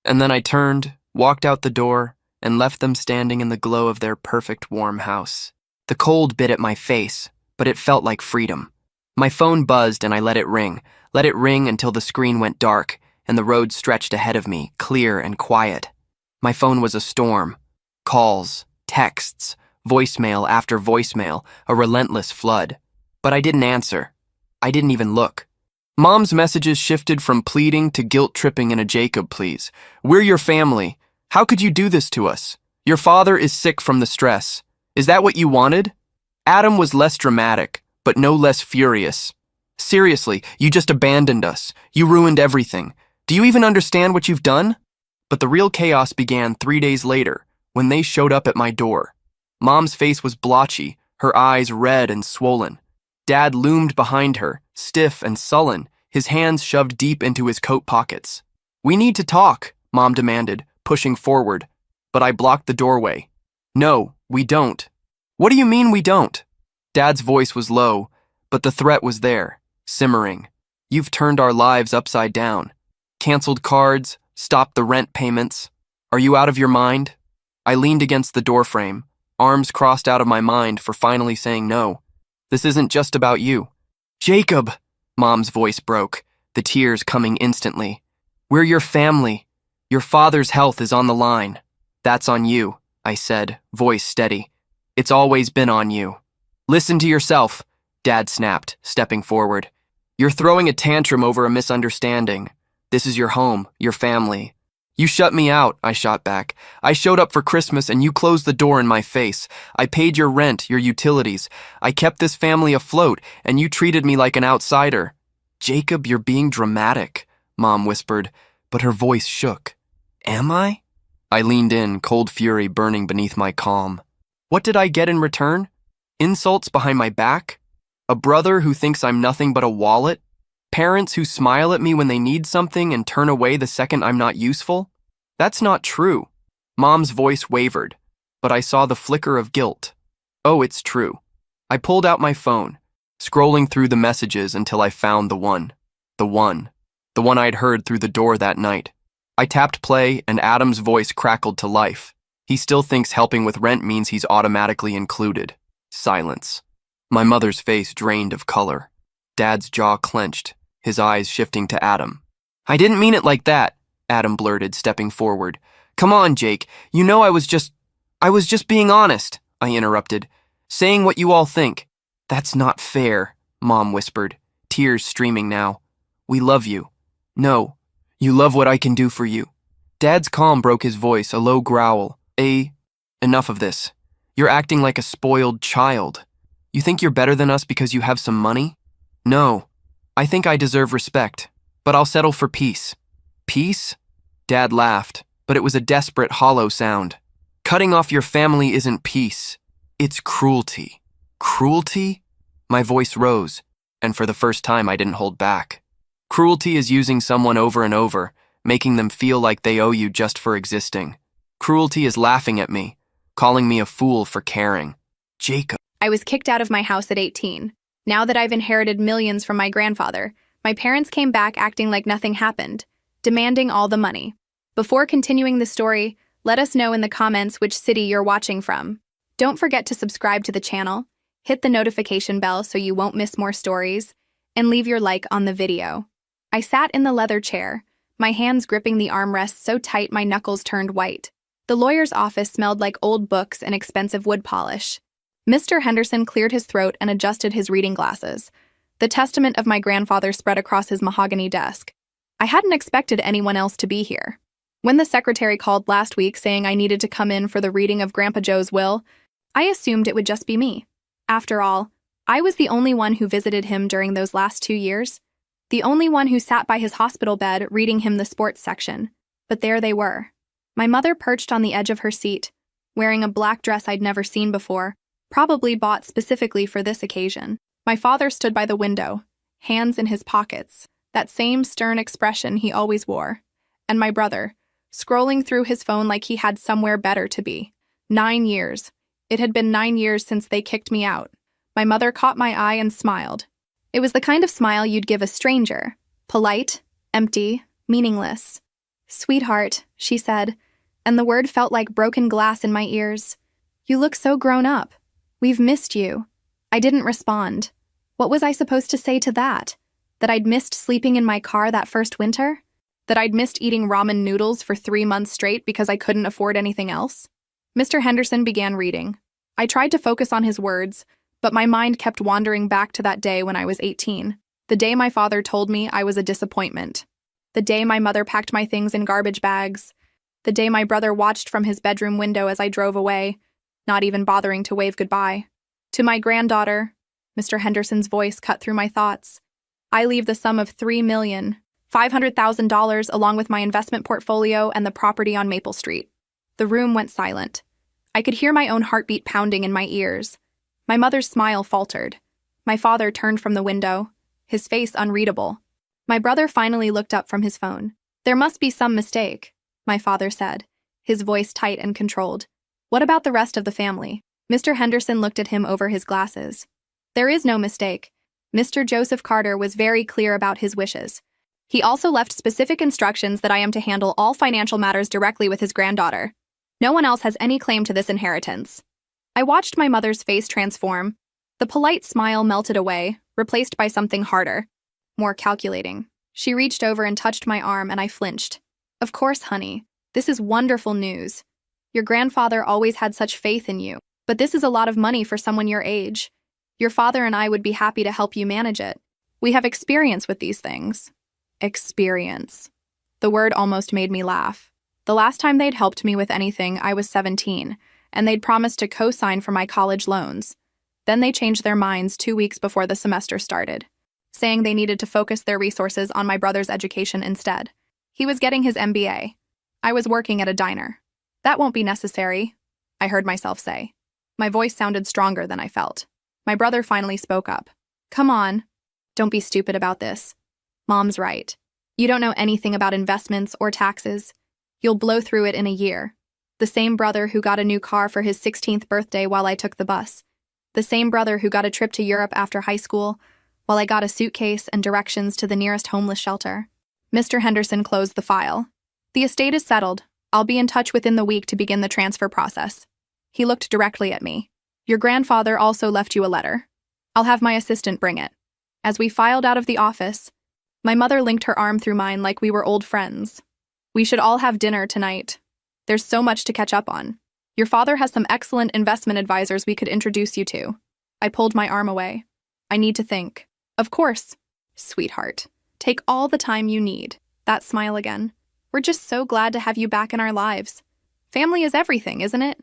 And then I turned, walked out the door, and left them standing in the glow of their perfect warm house. The cold bit at my face, but it felt like freedom. My phone buzzed and I let it ring until the screen went dark and the road stretched ahead of me, clear and quiet. My phone was a storm. Calls, texts, voicemail after voicemail, a relentless flood. But I didn't answer. I didn't even look. Mom's messages shifted from pleading to guilt-tripping in a Jacob, please. We're your family. How could you do this to us? Your father is sick from the stress. Is that what you wanted? Adam was less dramatic, but no less furious. Seriously, you just abandoned us. You ruined everything. Do you even understand what you've done? But the real chaos began 3 days later, when they showed up at my door. Mom's face was blotchy, her eyes red and swollen. Dad loomed behind her, stiff and sullen, his hands shoved deep into his coat pockets. "We need to talk," Mom demanded, pushing forward. But I blocked the doorway. "No, we don't." "What do you mean we don't?" Dad's voice was low, but the threat was there, simmering. "You've turned our lives upside down. Canceled cards, stopped the rent payments. Are you out of your mind?" I leaned against the doorframe, arms crossed out of my mind for finally saying no. "This isn't just about you." "Jacob," Mom's voice broke, the tears coming instantly. "We're your family. Your father's health is on the line." "That's on you," I said, voice steady. "It's always been on you." "Listen to yourself," Dad snapped, stepping forward. "You're throwing a tantrum over a misunderstanding. This is your home, your family." "You shut me out," I shot back. "I showed up for Christmas and you closed the door in my face. I paid your rent, your utilities. I kept this family afloat and you treated me like an outsider." "Jacob, you're being dramatic," Mom whispered, but her voice shook. "Am I?" I leaned in, cold fury burning beneath my calm. What did I get in return? Insults behind my back? A brother who thinks I'm nothing but a wallet? Parents who smile at me when they need something and turn away the second I'm not useful? That's not true. Mom's voice wavered, but I saw the flicker of guilt. Oh, it's true. I pulled out my phone, scrolling through the messages until I found the one I'd heard through the door that night. I tapped play and Adam's voice crackled to life. He still thinks helping with rent means he's automatically included. Silence. My mother's face drained of color. Dad's jaw clenched, his eyes shifting to Adam. "I didn't mean it like that," Adam blurted, stepping forward. "Come on, Jake. You know I was just being honest," I interrupted. "Saying what you all think." "That's not fair," Mom whispered, tears streaming now. "We love you." "No, you love what I can do for you." Dad's calm broke his voice, a low growl. Enough of this. You're acting like a spoiled child. You think you're better than us because you have some money? No. I think I deserve respect, but I'll settle for peace." "Peace?" Dad laughed, but it was a desperate, hollow sound. "Cutting off your family isn't peace. It's cruelty." "Cruelty?" My voice rose, and for the first time I didn't hold back. Cruelty is using someone over and over, making them feel like they owe you just for existing. Cruelty is laughing at me, calling me a fool for caring. Jacob. I was kicked out of my house at 18. Now that I've inherited millions from my grandfather, my parents came back acting like nothing happened, demanding all the money. Before continuing the story, let us know in the comments which city you're watching from. Don't forget to subscribe to the channel, hit the notification bell so you won't miss more stories, and leave your like on the video. I sat in the leather chair, my hands gripping the armrests so tight my knuckles turned white. The lawyer's office smelled like old books and expensive wood polish. Mr. Henderson cleared his throat and adjusted his reading glasses. The testament of my grandfather spread across his mahogany desk. I hadn't expected anyone else to be here. When the secretary called last week saying I needed to come in for the reading of Grandpa Joe's will, I assumed it would just be me. After all, I was the only one who visited him during those last 2 years. The only one who sat by his hospital bed reading him the sports section. But there they were. My mother perched on the edge of her seat, wearing a black dress I'd never seen before, probably bought specifically for this occasion. My father stood by the window, hands in his pockets, that same stern expression he always wore. And my brother, scrolling through his phone like he had somewhere better to be. 9 years. It had been 9 years since they kicked me out. My mother caught my eye and smiled. It was the kind of smile you'd give a stranger. Polite, empty, meaningless. "Sweetheart," she said, and the word felt like broken glass in my ears. "You look so grown up. We've missed you." I didn't respond. What was I supposed to say to that? That I'd missed sleeping in my car that first winter? That I'd missed eating ramen noodles for 3 months straight because I couldn't afford anything else? Mr. Henderson began reading. I tried to focus on his words, but my mind kept wandering back to that day when I was 18. The day my father told me I was a disappointment. The day my mother packed my things in garbage bags. The day my brother watched from his bedroom window as I drove away, not even bothering to wave goodbye. To my granddaughter, Mr. Henderson's voice cut through my thoughts. I leave the sum of $3,500,000 along with my investment portfolio and the property on Maple Street. The room went silent. I could hear my own heartbeat pounding in my ears. My mother's smile faltered. My father turned from the window, his face unreadable. My brother finally looked up from his phone. "There must be some mistake," my father said, his voice tight and controlled. "What about the rest of the family?" Mr. Henderson looked at him over his glasses. "There is no mistake. Mr. Joseph Carter was very clear about his wishes. He also left specific instructions that I am to handle all financial matters directly with his granddaughter. No one else has any claim to this inheritance." I watched my mother's face transform. The polite smile melted away, replaced by something harder, more calculating. She reached over and touched my arm, and I flinched. "Of course, honey. This is wonderful news. Your grandfather always had such faith in you, but this is a lot of money for someone your age. Your father and I would be happy to help you manage it. We have experience with these things." Experience. The word almost made me laugh. The last time they'd helped me with anything, I was 17, and they'd promised to co-sign for my college loans. Then they changed their minds 2 weeks before the semester started, saying they needed to focus their resources on my brother's education instead. He was getting his MBA. I was working at a diner. "That won't be necessary," I heard myself say. My voice sounded stronger than I felt. My brother finally spoke up. "Come on. Don't be stupid about this. Mom's right. You don't know anything about investments or taxes. You'll blow through it in a year." The same brother who got a new car for his 16th birthday while I took the bus. The same brother who got a trip to Europe after high school while I got a suitcase and directions to the nearest homeless shelter. Mr. Henderson closed the file. "The estate is settled. I'll be in touch within the week to begin the transfer process." He looked directly at me. "Your grandfather also left you a letter. I'll have my assistant bring it." As we filed out of the office, my mother linked her arm through mine like we were old friends. "We should all have dinner tonight. There's so much to catch up on. Your father has some excellent investment advisors we could introduce you to." I pulled my arm away. "I need to think." "Of course, sweetheart. Take all the time you need." That smile again. "We're just so glad to have you back in our lives. Family is everything, isn't it?"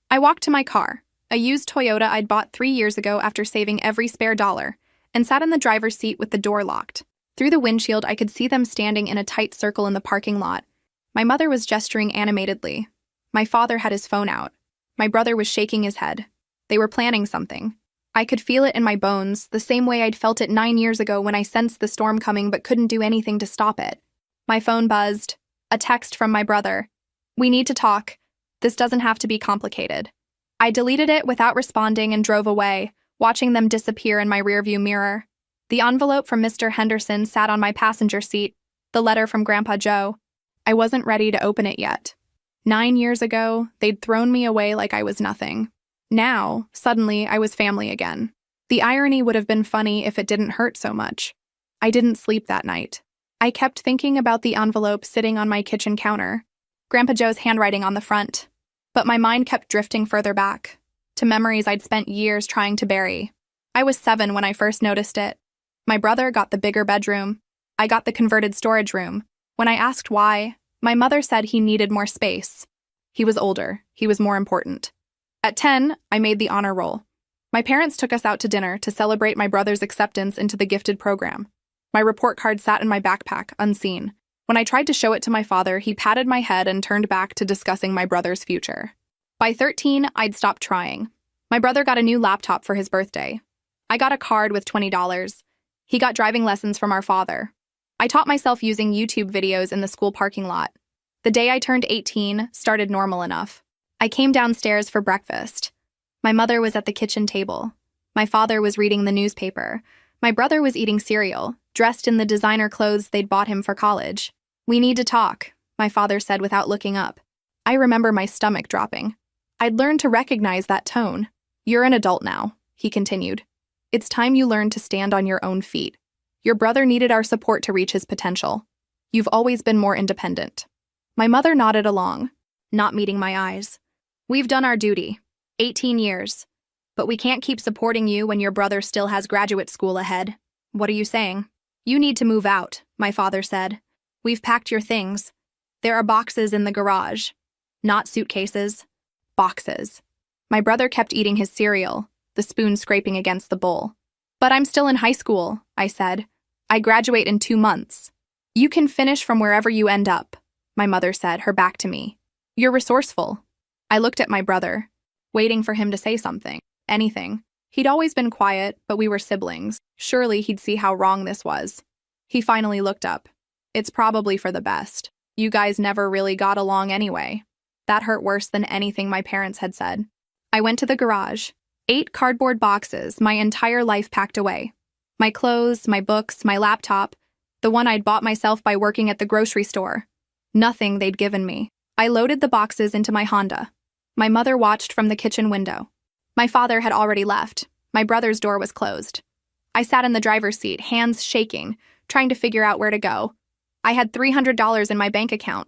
I walked to my car, a used Toyota I'd bought 3 years ago after saving every spare dollar, and sat in the driver's seat with the door locked. Through the windshield, I could see them standing in a tight circle in the parking lot. My mother was gesturing animatedly. My father had his phone out. My brother was shaking his head. They were planning something. I could feel it in my bones, the same way I'd felt it 9 years ago when I sensed the storm coming but couldn't do anything to stop it. My phone buzzed. A text from my brother. "We need to talk. This doesn't have to be complicated." I deleted it without responding and drove away, watching them disappear in my rearview mirror. The envelope from Mr. Henderson sat on my passenger seat, the letter from Grandpa Joe. I wasn't ready to open it yet. 9 years ago, they'd thrown me away like I was nothing. Now, suddenly, I was family again. The irony would have been funny if it didn't hurt so much. I didn't sleep that night. I kept thinking about the envelope sitting on my kitchen counter, Grandpa Joe's handwriting on the front. But my mind kept drifting further back, to memories I'd spent years trying to bury. I was 7 when I first noticed it. My brother got the bigger bedroom. I got the converted storage room. When I asked why, my mother said he needed more space. He was older. He was more important. At 10, I made the honor roll. My parents took us out to dinner to celebrate my brother's acceptance into the gifted program. My report card sat in my backpack, unseen. When I tried to show it to my father, he patted my head and turned back to discussing my brother's future. By 13, I'd stopped trying. My brother got a new laptop for his birthday. I got a card with $20. He got driving lessons from our father. I taught myself using YouTube videos in the school parking lot. The day I turned 18 started normal enough. I came downstairs for breakfast. My mother was at the kitchen table. My father was reading the newspaper. My brother was eating cereal, dressed in the designer clothes they'd bought him for college. "We need to talk," my father said without looking up. I remember my stomach dropping. I'd learned to recognize that tone. "You're an adult now," he continued. "It's time you learned to stand on your own feet. Your brother needed our support to reach his potential. You've always been more independent." My mother nodded along, not meeting my eyes. "We've done our duty. 18 years. But we can't keep supporting you when your brother still has graduate school ahead." "What are you saying?" "You need to move out," my father said. "We've packed your things. There are boxes in the garage. Not suitcases. Boxes." My brother kept eating his cereal, the spoon scraping against the bowl. "But I'm still in high school," I said. I graduate in 2 months. You can finish from wherever you end up, my mother said, her back to me. You're resourceful. I looked at my brother, waiting for him to say something, anything. He'd always been quiet, but we were siblings. Surely he'd see how wrong this was. He finally looked up. It's probably for the best. You guys never really got along anyway. That hurt worse than anything my parents had said. I went to the garage. 8 cardboard boxes, my entire life packed away. My clothes, my books, my laptop, the one I'd bought myself by working at the grocery store. Nothing they'd given me. I loaded the boxes into my Honda. My mother watched from the kitchen window. My father had already left. My brother's door was closed. I sat in the driver's seat, hands shaking, trying to figure out where to go. I had $300 in my bank account.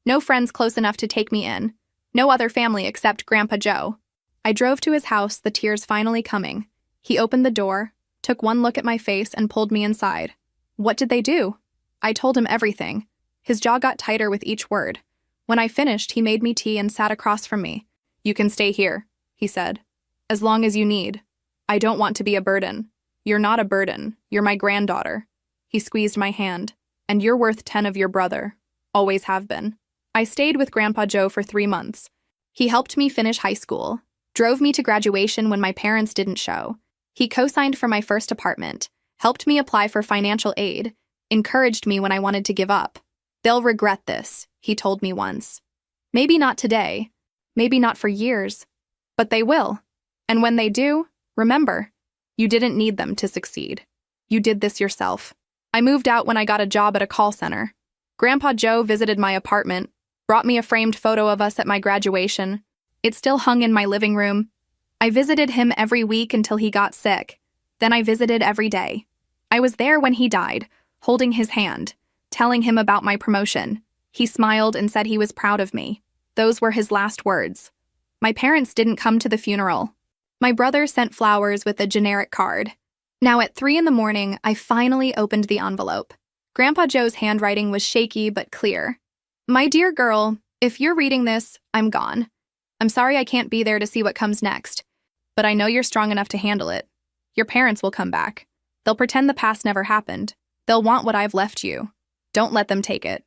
No friends close enough to take me in. No other family except Grandpa Joe. I drove to his house, the tears finally coming. He opened the door, took one look at my face, and pulled me inside. What did they do? I told him everything. His jaw got tighter with each word. When I finished, he made me tea and sat across from me. You can stay here, he said. As long as you need. I don't want to be a burden. You're not a burden. You're my granddaughter. He squeezed my hand. And you're worth 10 of your brother. Always have been. I stayed with Grandpa Joe for 3 months. He helped me finish high school, drove me to graduation when my parents didn't show. He co-signed for my first apartment, helped me apply for financial aid, encouraged me when I wanted to give up. They'll regret this, he told me once. Maybe not today, maybe not for years, but they will. And when they do, remember, you didn't need them to succeed. You did this yourself. I moved out when I got a job at a call center. Grandpa Joe visited my apartment, brought me a framed photo of us at my graduation. It still hung in my living room. I visited him every week until he got sick. Then I visited every day. I was there when he died, holding his hand, telling him about my promotion. He smiled and said he was proud of me. Those were his last words. My parents didn't come to the funeral. My brother sent flowers with a generic card. Now at 3 a.m, I finally opened the envelope. Grandpa Joe's handwriting was shaky but clear. My dear girl, if you're reading this, I'm gone. I'm sorry I can't be there to see what comes next, but I know you're strong enough to handle it. Your parents will come back. They'll pretend the past never happened. They'll want what I've left you. Don't let them take it.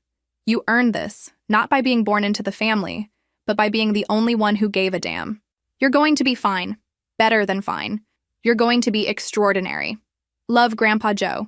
You earned this, not by being born into the family, but by being the only one who gave a damn. You're going to be fine. Better than fine. You're going to be extraordinary. Love, Grandpa Joe.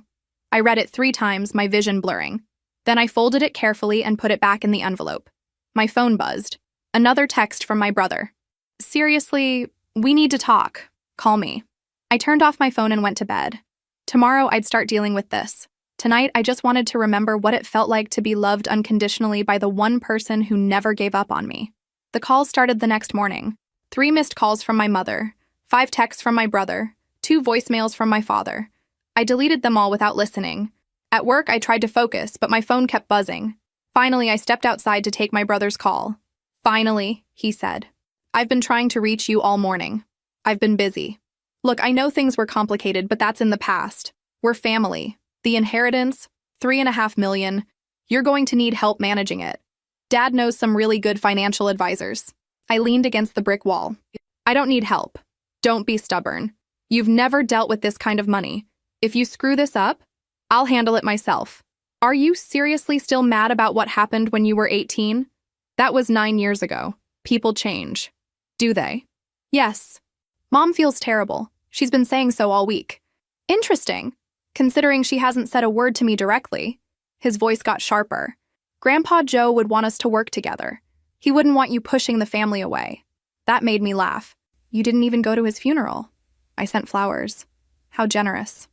I read it 3 times, my vision blurring. Then I folded it carefully and put it back in the envelope. My phone buzzed. Another text from my brother. Seriously, we need to talk. Call me. I turned off my phone and went to bed. Tomorrow I'd start dealing with this. Tonight I just wanted to remember what it felt like to be loved unconditionally by the one person who never gave up on me. The calls started the next morning. 3 missed calls from my mother, 5 texts from my brother, 2 voicemails from my father. I deleted them all without listening. At work, I tried to focus, but my phone kept buzzing. Finally, I stepped outside to take my brother's call. Finally, he said. I've been trying to reach you all morning. I've been busy. Look, I know things were complicated, but that's in the past. We're family. The inheritance, $3.5 million. You're going to need help managing it. Dad knows some really good financial advisors. I leaned against the brick wall. I don't need help. Don't be stubborn. You've never dealt with this kind of money. If you screw this up, I'll handle it myself. Are you seriously still mad about what happened when you were 18? That was 9 years ago. People change. Do they? Yes. Mom feels terrible. She's been saying so all week. Interesting, considering she hasn't said a word to me directly. His voice got sharper. Grandpa Joe would want us to work together. He wouldn't want you pushing the family away. That made me laugh. You didn't even go to his funeral. I sent flowers. How generous.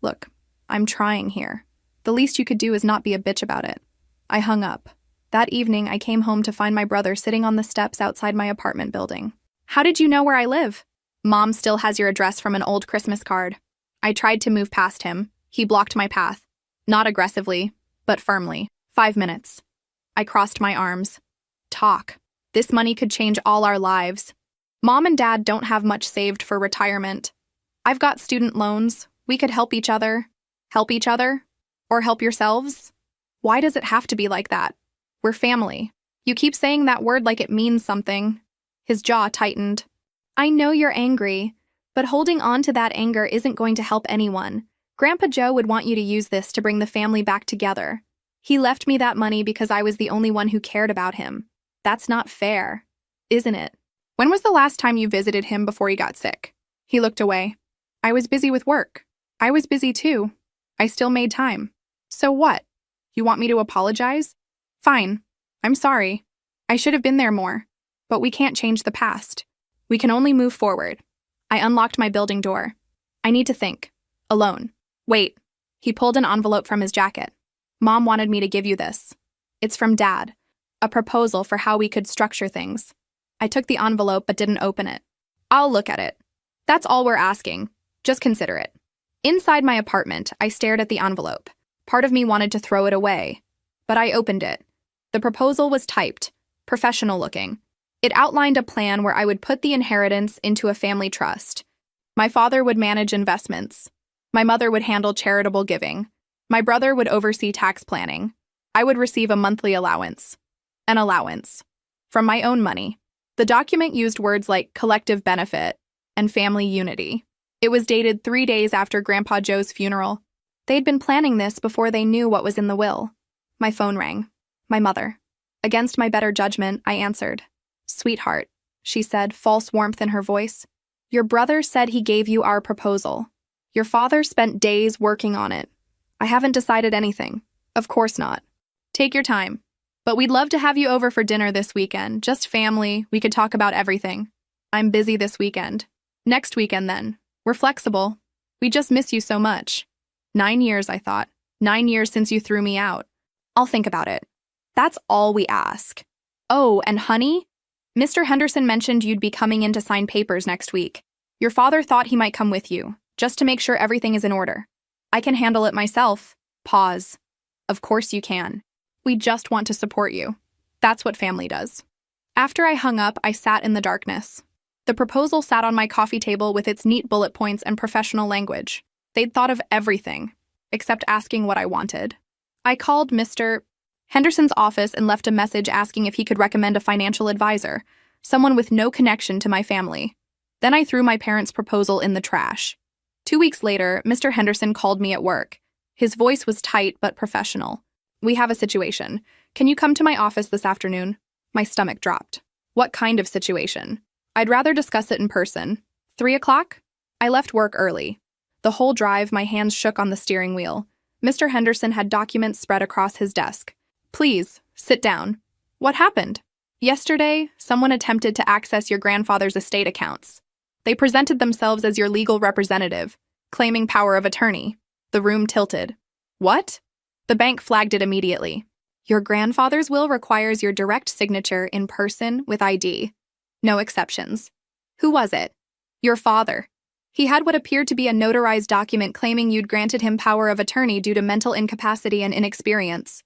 Look, I'm trying here. The least you could do is not be a bitch about it. I hung up. That evening, I came home to find my brother sitting on the steps outside my apartment building. How did you know where I live? Mom still has your address from an old Christmas card. I tried to move past him. He blocked my path. Not aggressively, but firmly. 5 minutes. I crossed my arms. Talk. This money could change all our lives. Mom and Dad don't have much saved for retirement. I've got student loans. We could help each other. Help each other? Or help yourselves? Why does it have to be like that? We're family. You keep saying that word like it means something. His jaw tightened. I know you're angry, but holding on to that anger isn't going to help anyone. Grandpa Joe would want you to use this to bring the family back together. He left me that money because I was the only one who cared about him. That's not fair, isn't it? When was the last time you visited him before he got sick? He looked away. I was busy with work. I was busy too. I still made time. So what? You want me to apologize? Fine. I'm sorry. I should have been there more. But we can't change the past. We can only move forward. I unlocked my building door. I need to think. Alone. Wait. He pulled an envelope from his jacket. Mom wanted me to give you this. It's from Dad. A proposal for how we could structure things. I took the envelope but didn't open it. I'll look at it. That's all we're asking. Just consider it. Inside my apartment, I stared at the envelope. Part of me wanted to throw it away, but I opened it. The proposal was typed, professional looking. It outlined a plan where I would put the inheritance into a family trust. My father would manage investments. My mother would handle charitable giving. My brother would oversee tax planning. I would receive a monthly allowance. An allowance. From my own money. The document used words like collective benefit and family unity. It was dated 3 days after Grandpa Joe's funeral. They'd been planning this before they knew what was in the will. My phone rang. My mother. Against my better judgment, I answered. Sweetheart, she said, false warmth in her voice. Your brother said he gave you our proposal. Your father spent days working on it. I haven't decided anything. Of course not. Take your time. But we'd love to have you over for dinner this weekend. Just family. We could talk about everything. I'm busy this weekend. Next weekend, then. We're flexible. We just miss you so much. 9 years, I thought. 9 years since you threw me out. I'll think about it. That's all we ask. Oh, and honey? Mr. Henderson mentioned you'd be coming in to sign papers next week. Your father thought he might come with you, just to make sure everything is in order. I can handle it myself. Pause. Of course you can. We just want to support you. That's what family does. After I hung up, I sat in the darkness. The proposal sat on my coffee table with its neat bullet points and professional language. They'd thought of everything, except asking what I wanted. I called Mr. Henderson's office and left a message asking if he could recommend a financial advisor, someone with no connection to my family. Then I threw my parents' proposal in the trash. 2 weeks later, Mr. Henderson called me at work. His voice was tight but professional. We have a situation. Can you come to my office this afternoon? My stomach dropped. What kind of situation? I'd rather discuss it in person. 3 o'clock? I left work early. The whole drive, my hands shook on the steering wheel. Mr. Henderson had documents spread across his desk. Please, sit down. What happened? Yesterday, someone attempted to access your grandfather's estate accounts. They presented themselves as your legal representative, claiming power of attorney. The room tilted. What? The bank flagged it immediately. Your grandfather's will requires your direct signature in person with ID. No exceptions. Who was it? Your father. He had what appeared to be a notarized document claiming you'd granted him power of attorney due to mental incapacity and inexperience.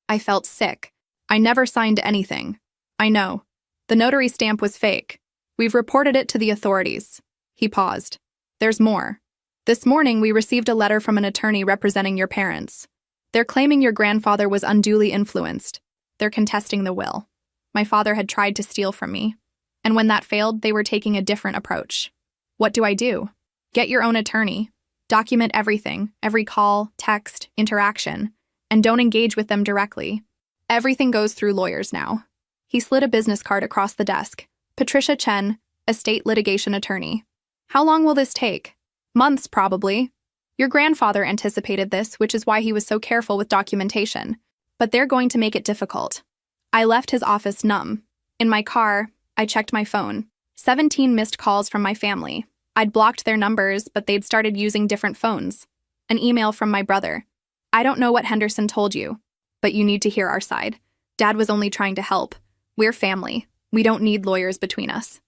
I felt sick. I never signed anything. I know. The notary stamp was fake. We've reported it to the authorities. He paused. There's more. This morning, we received a letter from an attorney representing your parents. They're claiming your grandfather was unduly influenced. They're contesting the will. My father had tried to steal from me. And when that failed, they were taking a different approach. What do I do? Get your own attorney. Document everything, every call, text, interaction, and don't engage with them directly. Everything goes through lawyers now. He slid a business card across the desk. Patricia Chen, estate litigation attorney. How long will this take? Months, probably. Your grandfather anticipated this, which is why he was so careful with documentation. But they're going to make it difficult. I left his office numb. In my car, I checked my phone. 17 missed calls from my family. I'd blocked their numbers, but they'd started using different phones. An email from my brother. I don't know what Henderson told you, but you need to hear our side. Dad was only trying to help. We're family. We don't need lawyers between us.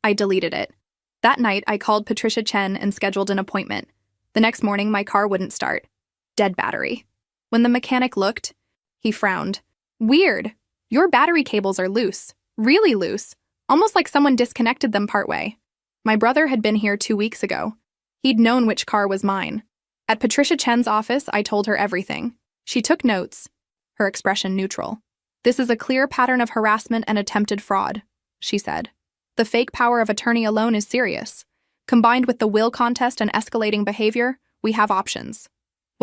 I deleted it. That night, I called Patricia Chen and scheduled an appointment. The next morning, my car wouldn't start. Dead battery. When the mechanic looked, he frowned. Weird. Your battery cables are loose. Really loose. Almost like someone disconnected them partway. My brother had been here 2 weeks ago. He'd known which car was mine. At Patricia Chen's office, I told her everything. She took notes, her expression neutral. This is a clear pattern of harassment and attempted fraud, she said. The fake power of attorney alone is serious. Combined with the will contest and escalating behavior, we have options.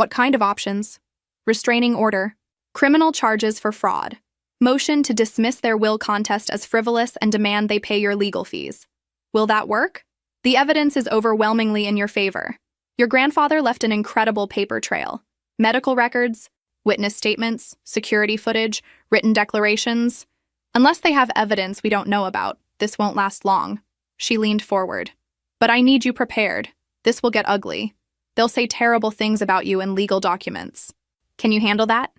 What kind of options? Restraining order. Criminal charges for fraud. Motion to dismiss their will contest as frivolous and demand they pay your legal fees. Will that work? The evidence is overwhelmingly in your favor. Your grandfather left an incredible paper trail. Medical records, witness statements, security footage, written declarations. Unless they have evidence we don't know about, this won't last long. She leaned forward. But I need you prepared. This will get ugly. They'll say terrible things about you in legal documents. Can you handle that?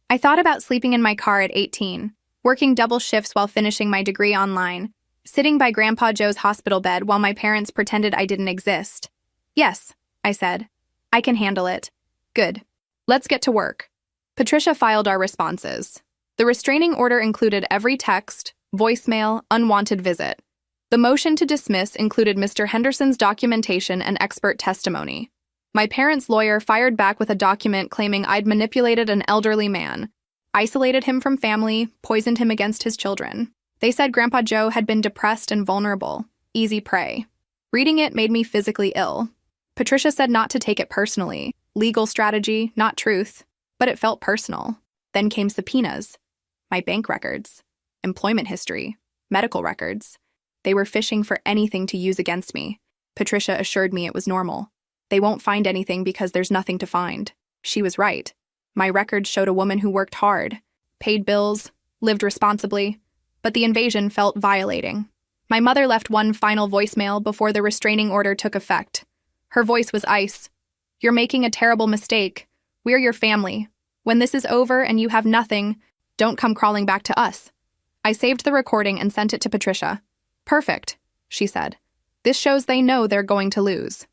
I thought about sleeping in my car at 18, working double shifts while finishing my degree online, sitting by Grandpa Joe's hospital bed while my parents pretended I didn't exist. Yes, I said. I can handle it. Good. Let's get to work. Patricia filed our responses. The restraining order included every text, voicemail, unwanted visit. The motion to dismiss included Mr. Henderson's documentation and expert testimony. My parents' lawyer fired back with a document claiming I'd manipulated an elderly man, isolated him from family, poisoned him against his children. They said Grandpa Joe had been depressed and vulnerable, easy prey. Reading it made me physically ill. Patricia said not to take it personally, legal strategy, not truth, but it felt personal. Then came subpoenas, my bank records, employment history, medical records. They were fishing for anything to use against me. Patricia assured me it was normal. They won't find anything because there's nothing to find. She was right. My records showed a woman who worked hard, paid bills, lived responsibly, but the invasion felt violating. My mother left one final voicemail before the restraining order took effect. Her voice was ice. You're making a terrible mistake. We're your family. When this is over and you have nothing, don't come crawling back to us. I saved the recording and sent it to Patricia. Perfect, she said. This shows they know they're going to lose.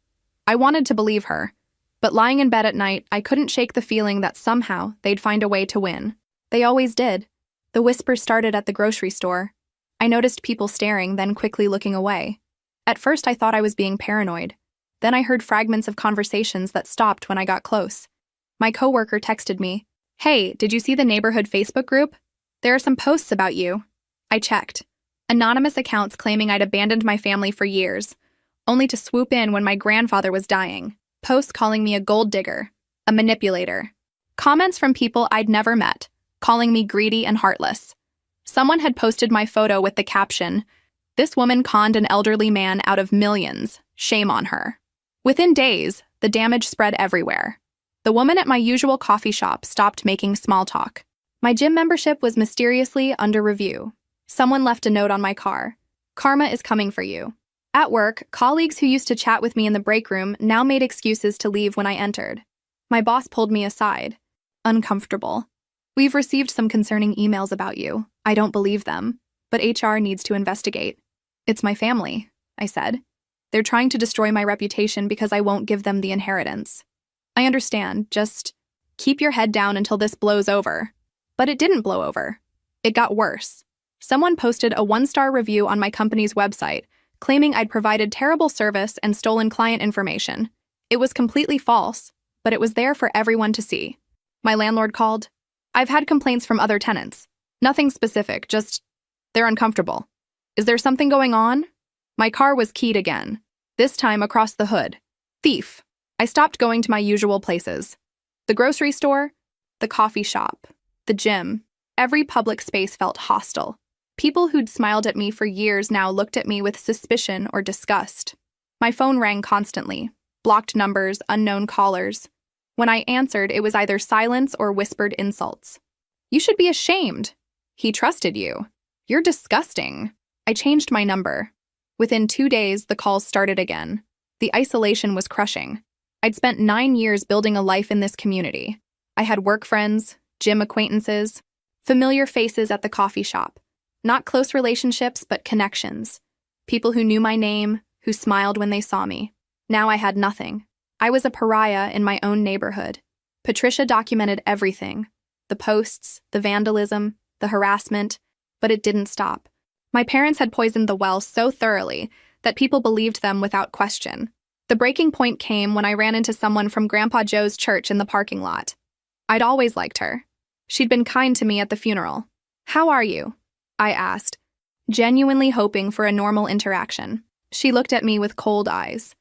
I wanted to believe her, but lying in bed at night, I couldn't shake the feeling that somehow they'd find a way to win. They always did. The whispers started at the grocery store. I noticed people staring, then quickly looking away. At first, I thought I was being paranoid. Then I heard fragments of conversations that stopped when I got close. My coworker texted me, "Hey, did you see the neighborhood Facebook group? There are some posts about you." I checked. Anonymous accounts claiming I'd abandoned my family for years, only to swoop in when my grandfather was dying. Posts calling me a gold digger, a manipulator. Comments from people I'd never met, calling me greedy and heartless. Someone had posted my photo with the caption, "This woman conned an elderly man out of millions. Shame on her." Within days, the damage spread everywhere. The woman at my usual coffee shop stopped making small talk. My gym membership was mysteriously under review. Someone left a note on my car. "Karma is coming for you." At work, colleagues who used to chat with me in the break room now made excuses to leave when I entered. My boss pulled me aside. Uncomfortable. "We've received some concerning emails about you. I don't believe them, but HR needs to investigate." "It's my family," I said. "They're trying to destroy my reputation because I won't give them the inheritance." "I understand. Just keep your head down until this blows over." But it didn't blow over. It got worse. Someone posted a 1-star review on my company's website, claiming I'd provided terrible service and stolen client information. It was completely false, but it was there for everyone to see. My landlord called. "I've had complaints from other tenants. Nothing specific, just they're uncomfortable. Is there something going on?" My car was keyed again, this time across the hood. Thief. I stopped going to my usual places. The grocery store, the coffee shop, the gym. Every public space felt hostile. People who'd smiled at me for years now looked at me with suspicion or disgust. My phone rang constantly. Blocked numbers, unknown callers. When I answered, it was either silence or whispered insults. "You should be ashamed. He trusted you. You're disgusting." I changed my number. Within 2 days, the calls started again. The isolation was crushing. I'd spent 9 years building a life in this community. I had work friends, gym acquaintances, familiar faces at the coffee shop. Not close relationships, but connections. People who knew my name, who smiled when they saw me. Now I had nothing. I was a pariah in my own neighborhood. Patricia documented everything. The posts, the vandalism, the harassment, but it didn't stop. My parents had poisoned the well so thoroughly that people believed them without question. The breaking point came when I ran into someone from Grandpa Joe's church in the parking lot. I'd always liked her. She'd been kind to me at the funeral. "How are you?" I asked, genuinely hoping for a normal interaction. She looked at me with cold eyes.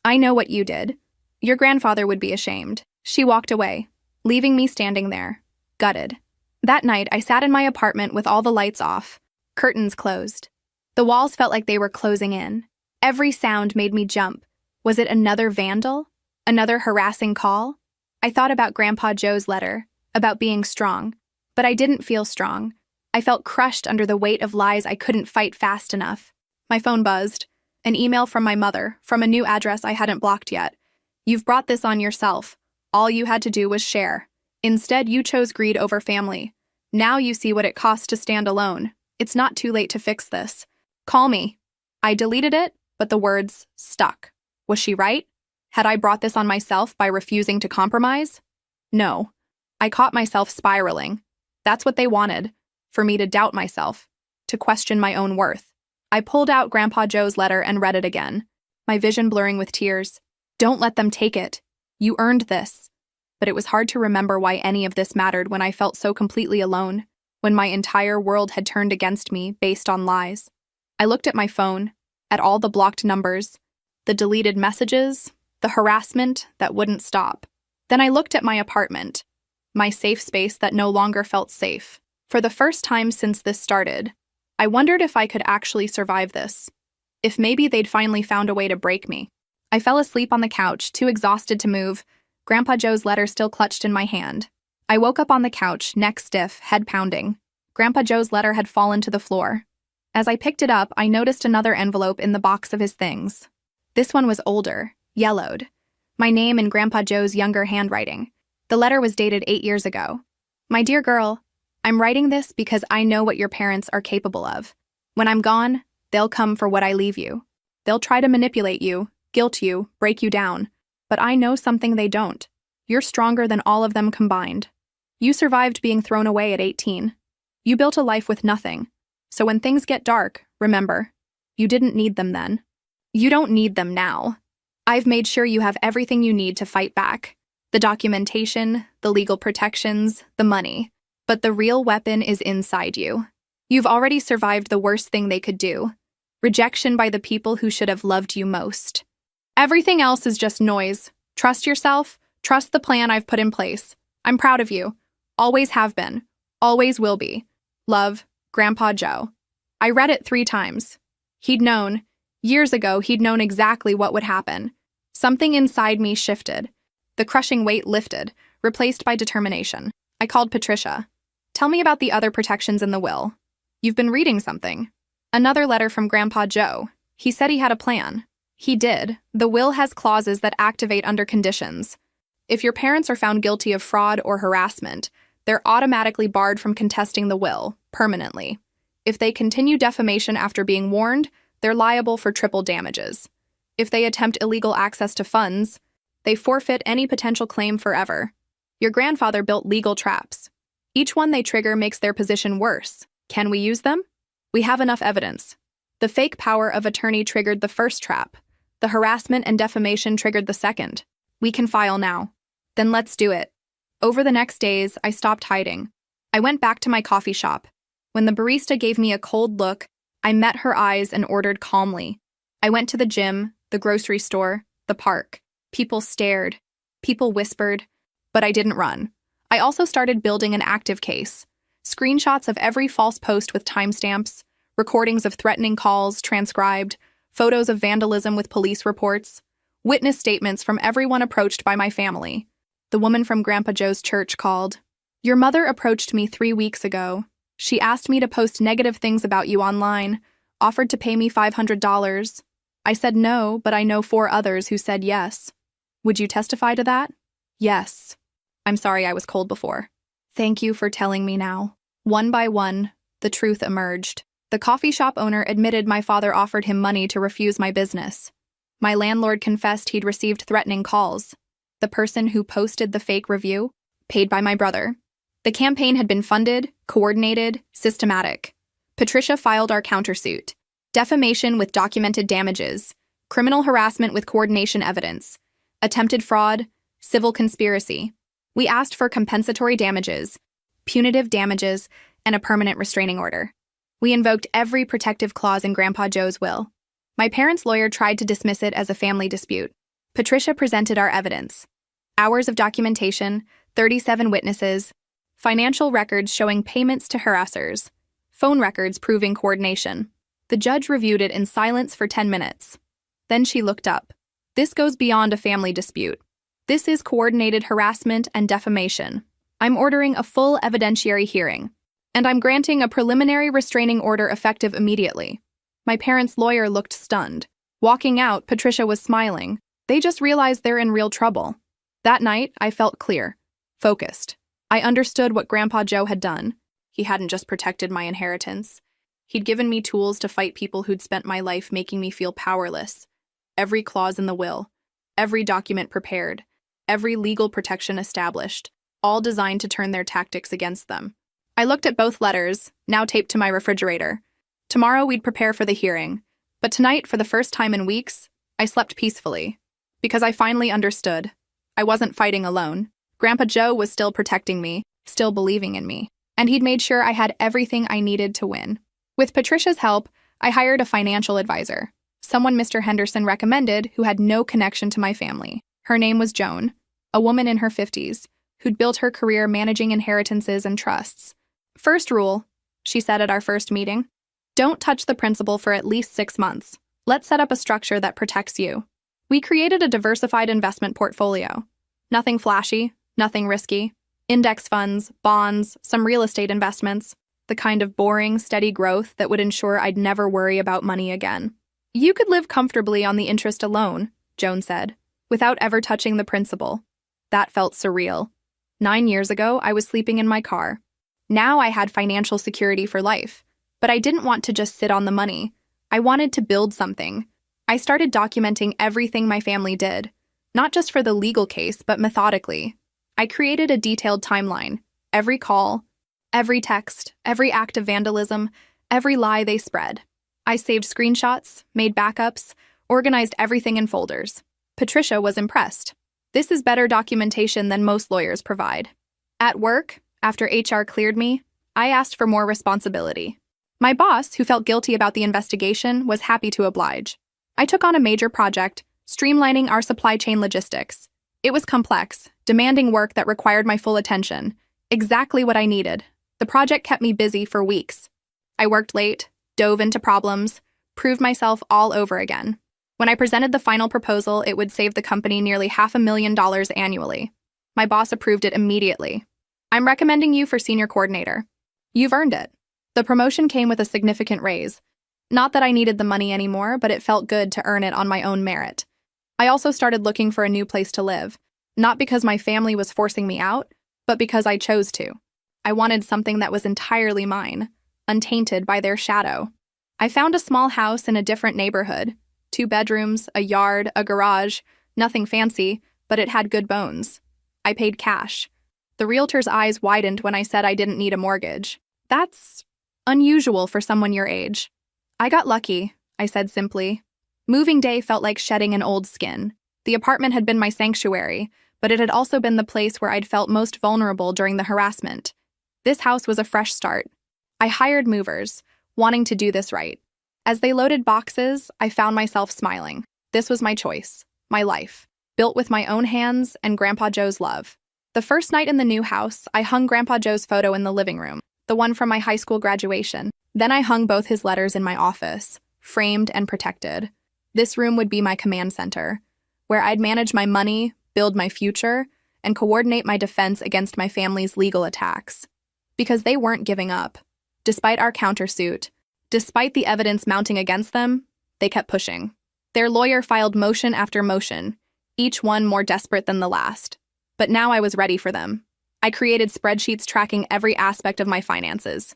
"I know what you did. Your grandfather would be ashamed," She walked away, leaving me standing there, gutted. That night, I sat in my apartment with all the lights off, curtains closed. The walls felt like they were closing in. Every sound made me jump. Was it another vandal? Another harassing call? I thought about Grandpa Joe's letter, about being strong. But I didn't feel strong. I felt crushed under the weight of lies I couldn't fight fast enough. My phone buzzed. An email from my mother, from a new address I hadn't blocked yet. "You've brought this on yourself. All you had to do was share. Instead, you chose greed over family. Now you see what it costs to stand alone. It's not too late to fix this. Call me." I deleted it, but the words stuck. Was she right? Had I brought this on myself by refusing to compromise? No. I caught myself spiraling. That's what they wanted, for me to doubt myself, to question my own worth. I pulled out Grandpa Joe's letter and read it again, my vision blurring with tears. Don't let them take it. You earned this. But it was hard to remember why any of this mattered when I felt so completely alone, when my entire world had turned against me based on lies. I looked at my phone, at all the blocked numbers, the deleted messages, the harassment that wouldn't stop. Then I looked at my apartment, my safe space that no longer felt safe. For the first time since this started, I wondered if I could actually survive this. If maybe they'd finally found a way to break me. I fell asleep on the couch, too exhausted to move, Grandpa Joe's letter still clutched in my hand. I woke up on the couch, neck stiff, head pounding. Grandpa Joe's letter had fallen to the floor. As I picked it up, I noticed another envelope in the box of his things. This one was older, yellowed. My name in Grandpa Joe's younger handwriting. The letter was dated 8 years ago. "My dear girl, I'm writing this because I know what your parents are capable of. When I'm gone, they'll come for what I leave you. They'll try to manipulate you, guilt you, break you down. But I know something they don't. You're stronger than all of them combined. You survived being thrown away at 18. You built a life with nothing. So when things get dark, remember, you didn't need them then. You don't need them now. I've made sure you have everything you need to fight back. The documentation, the legal protections, the money. But the real weapon is inside you. You've already survived the worst thing they could do. Rejection by the people who should have loved you most. Everything else is just noise. Trust yourself. Trust the plan I've put in place. I'm proud of you. Always have been. Always will be. Love, Grandpa Joe." I read it 3 times. He'd known. Years ago, he'd known exactly what would happen. Something inside me shifted. The crushing weight lifted, replaced by determination. I called Patricia. "Tell me about the other protections in the will. You've been reading something." Another letter from Grandpa Joe. He said he had a plan. He did. The will has clauses that activate under conditions. If your parents are found guilty of fraud or harassment, they're automatically barred from contesting the will, permanently. If they continue defamation after being warned, they're liable for triple damages. If they attempt illegal access to funds, they forfeit any potential claim forever. Your grandfather built legal traps. Each one they trigger makes their position worse. Can we use them? We have enough evidence. The fake power of attorney triggered the first trap. The harassment and defamation triggered the second. We can file now. Then let's do it. Over the next days, I stopped hiding. I went back to my coffee shop. When the barista gave me a cold look, I met her eyes and ordered calmly. I went to the gym, the grocery store, the park. People stared. People whispered. But I didn't run. I also started building an active case. Screenshots of every false post with timestamps, recordings of threatening calls transcribed, photos of vandalism with police reports, witness statements from everyone approached by my family. The woman from Grandpa Joe's church called. "Your mother approached me 3 weeks ago. She asked me to post negative things about you online, offered to pay me $500. I said no, but I know 4 others who said yes. Would you testify to that?" "Yes." "I'm sorry I was cold before." "Thank you for telling me now." One by one, the truth emerged. The coffee shop owner admitted my father offered him money to refuse my business. My landlord confessed he'd received threatening calls. The person who posted the fake review, paid by my brother. The campaign had been funded, coordinated, systematic. Patricia filed our countersuit. Defamation with documented damages, criminal harassment with coordination evidence, attempted fraud, civil conspiracy. We asked for compensatory damages, punitive damages, and a permanent restraining order. We invoked every protective clause in Grandpa Joe's will. My parents' lawyer tried to dismiss it as a family dispute. Patricia presented our evidence. Hours of documentation, 37 witnesses, financial records showing payments to harassers, phone records proving coordination. The judge reviewed it in silence for 10 minutes. Then she looked up. This goes beyond a family dispute. This is coordinated harassment and defamation. I'm ordering a full evidentiary hearing. And I'm granting a preliminary restraining order effective immediately. My parents' lawyer looked stunned. Walking out, Patricia was smiling. They just realized they're in real trouble. That night, I felt clear, focused. I understood what Grandpa Joe had done. He hadn't just protected my inheritance. He'd given me tools to fight people who'd spent my life making me feel powerless. Every clause in the will, every document prepared, every legal protection established, all designed to turn their tactics against them. I looked at both letters, now taped to my refrigerator. Tomorrow we'd prepare for the hearing, but tonight, for the first time in weeks, I slept peacefully. Because I finally understood. I wasn't fighting alone. Grandpa Joe was still protecting me, still believing in me, and he'd made sure I had everything I needed to win. With Patricia's help, I hired a financial advisor, someone Mr. Henderson recommended who had no connection to my family. Her name was Joan, a woman in her 50s, who'd built her career managing inheritances and trusts. First rule, she said at our first meeting, don't touch the principal for at least 6 months. Let's set up a structure that protects you. We created a diversified investment portfolio. Nothing flashy, nothing risky. Index funds, bonds, some real estate investments. The kind of boring, steady growth that would ensure I'd never worry about money again. You could live comfortably on the interest alone, Joan said, without ever touching the principal. That felt surreal. 9 years ago, I was sleeping in my car. Now I had financial security for life, but I didn't want to just sit on the money. I wanted to build something. I started documenting everything my family did, not just for the legal case, but methodically. I created a detailed timeline, every call, every text, every act of vandalism, every lie they spread. I saved screenshots, made backups, organized everything in folders. Patricia was impressed. This is better documentation than most lawyers provide. At work, after HR cleared me, I asked for more responsibility. My boss, who felt guilty about the investigation, was happy to oblige. I took on a major project, streamlining our supply chain logistics. It was complex, demanding work that required my full attention. Exactly what I needed. The project kept me busy for weeks. I worked late, dove into problems, proved myself all over again. When I presented the final proposal, it would save the company nearly $500,000 annually. My boss approved it immediately. I'm recommending you for senior coordinator. You've earned it. The promotion came with a significant raise. Not that I needed the money anymore, but it felt good to earn it on my own merit. I also started looking for a new place to live, not because my family was forcing me out, but because I chose to. I wanted something that was entirely mine, untainted by their shadow. I found a small house in a different neighborhood, 2 bedrooms, a yard, a garage, nothing fancy, but it had good bones. I paid cash. The realtor's eyes widened when I said I didn't need a mortgage. That's unusual for someone your age. I got lucky, I said simply. Moving day felt like shedding an old skin. The apartment had been my sanctuary, but it had also been the place where I'd felt most vulnerable during the harassment. This house was a fresh start. I hired movers, wanting to do this right. As they loaded boxes, I found myself smiling. This was my choice, my life, built with my own hands and Grandpa Joe's love. The first night in the new house, I hung Grandpa Joe's photo in the living room, the one from my high school graduation. Then I hung both his letters in my office, framed and protected. This room would be my command center, where I'd manage my money, build my future, and coordinate my defense against my family's legal attacks. Because they weren't giving up. Despite our countersuit, despite the evidence mounting against them, they kept pushing. Their lawyer filed motion after motion, each one more desperate than the last. But now I was ready for them. I created spreadsheets tracking every aspect of my finances.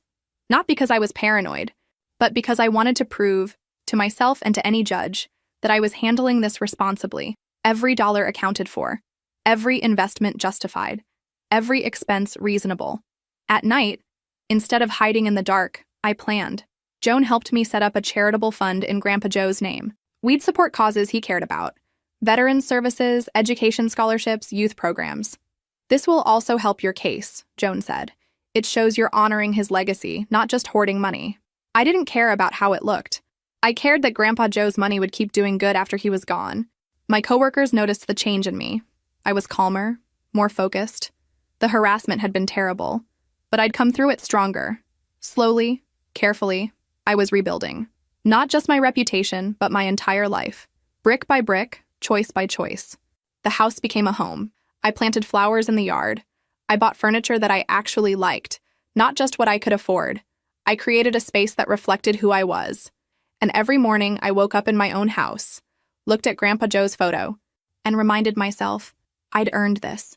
Not because I was paranoid, but because I wanted to prove, to myself and to any judge, that I was handling this responsibly. Every dollar accounted for, every investment justified, every expense reasonable. At night, instead of hiding in the dark, I planned. Joan helped me set up a charitable fund in Grandpa Joe's name. We'd support causes he cared about. Veterans services, education scholarships, youth programs. This will also help your case, Joan said. It shows you're honoring his legacy, not just hoarding money. I didn't care about how it looked. I cared that Grandpa Joe's money would keep doing good after he was gone. My coworkers noticed the change in me. I was calmer, more focused. The harassment had been terrible, but I'd come through it stronger. Slowly, carefully, I was rebuilding. Not just my reputation, but my entire life. Brick by brick, choice by choice. The house became a home. I planted flowers in the yard. I bought furniture that I actually liked, not just what I could afford. I created a space that reflected who I was. And every morning I woke up in my own house, looked at Grandpa Joe's photo, and reminded myself, I'd earned this.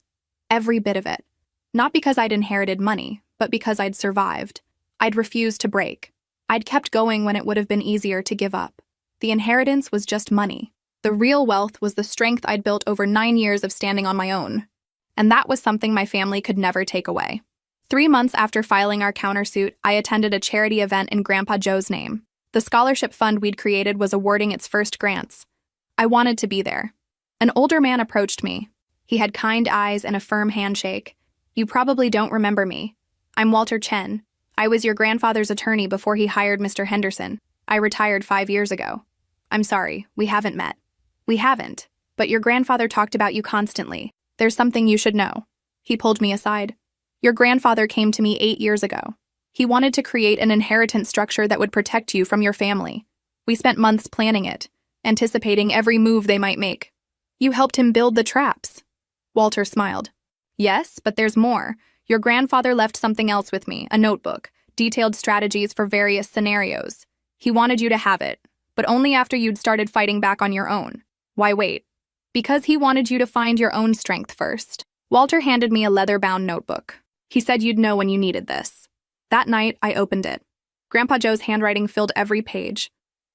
Every bit of it. Not because I'd inherited money, but because I'd survived. I'd refused to break. I'd kept going when it would have been easier to give up. The inheritance was just money. The real wealth was the strength I'd built over 9 years of standing on my own. And that was something my family could never take away. 3 months after filing our countersuit, I attended a charity event in Grandpa Joe's name. The scholarship fund we'd created was awarding its first grants. I wanted to be there. An older man approached me. He had kind eyes and a firm handshake. You probably don't remember me. I'm Walter Chen. I was your grandfather's attorney before he hired Mr. Henderson. I retired 5 years ago. I'm sorry, we haven't met. We haven't, but your grandfather talked about you constantly. There's something you should know. He pulled me aside. Your grandfather came to me 8 years ago. He wanted to create an inheritance structure that would protect you from your family. We spent months planning it, anticipating every move they might make. You helped him build the traps. Walter smiled. Yes, but there's more. Your grandfather left something else with me, a notebook, detailed strategies for various scenarios. He wanted you to have it, but only after you'd started fighting back on your own. Why wait? Because he wanted you to find your own strength first. Walter handed me a leather-bound notebook. He said you'd know when you needed this. That night, I opened it. Grandpa Joe's handwriting filled every page.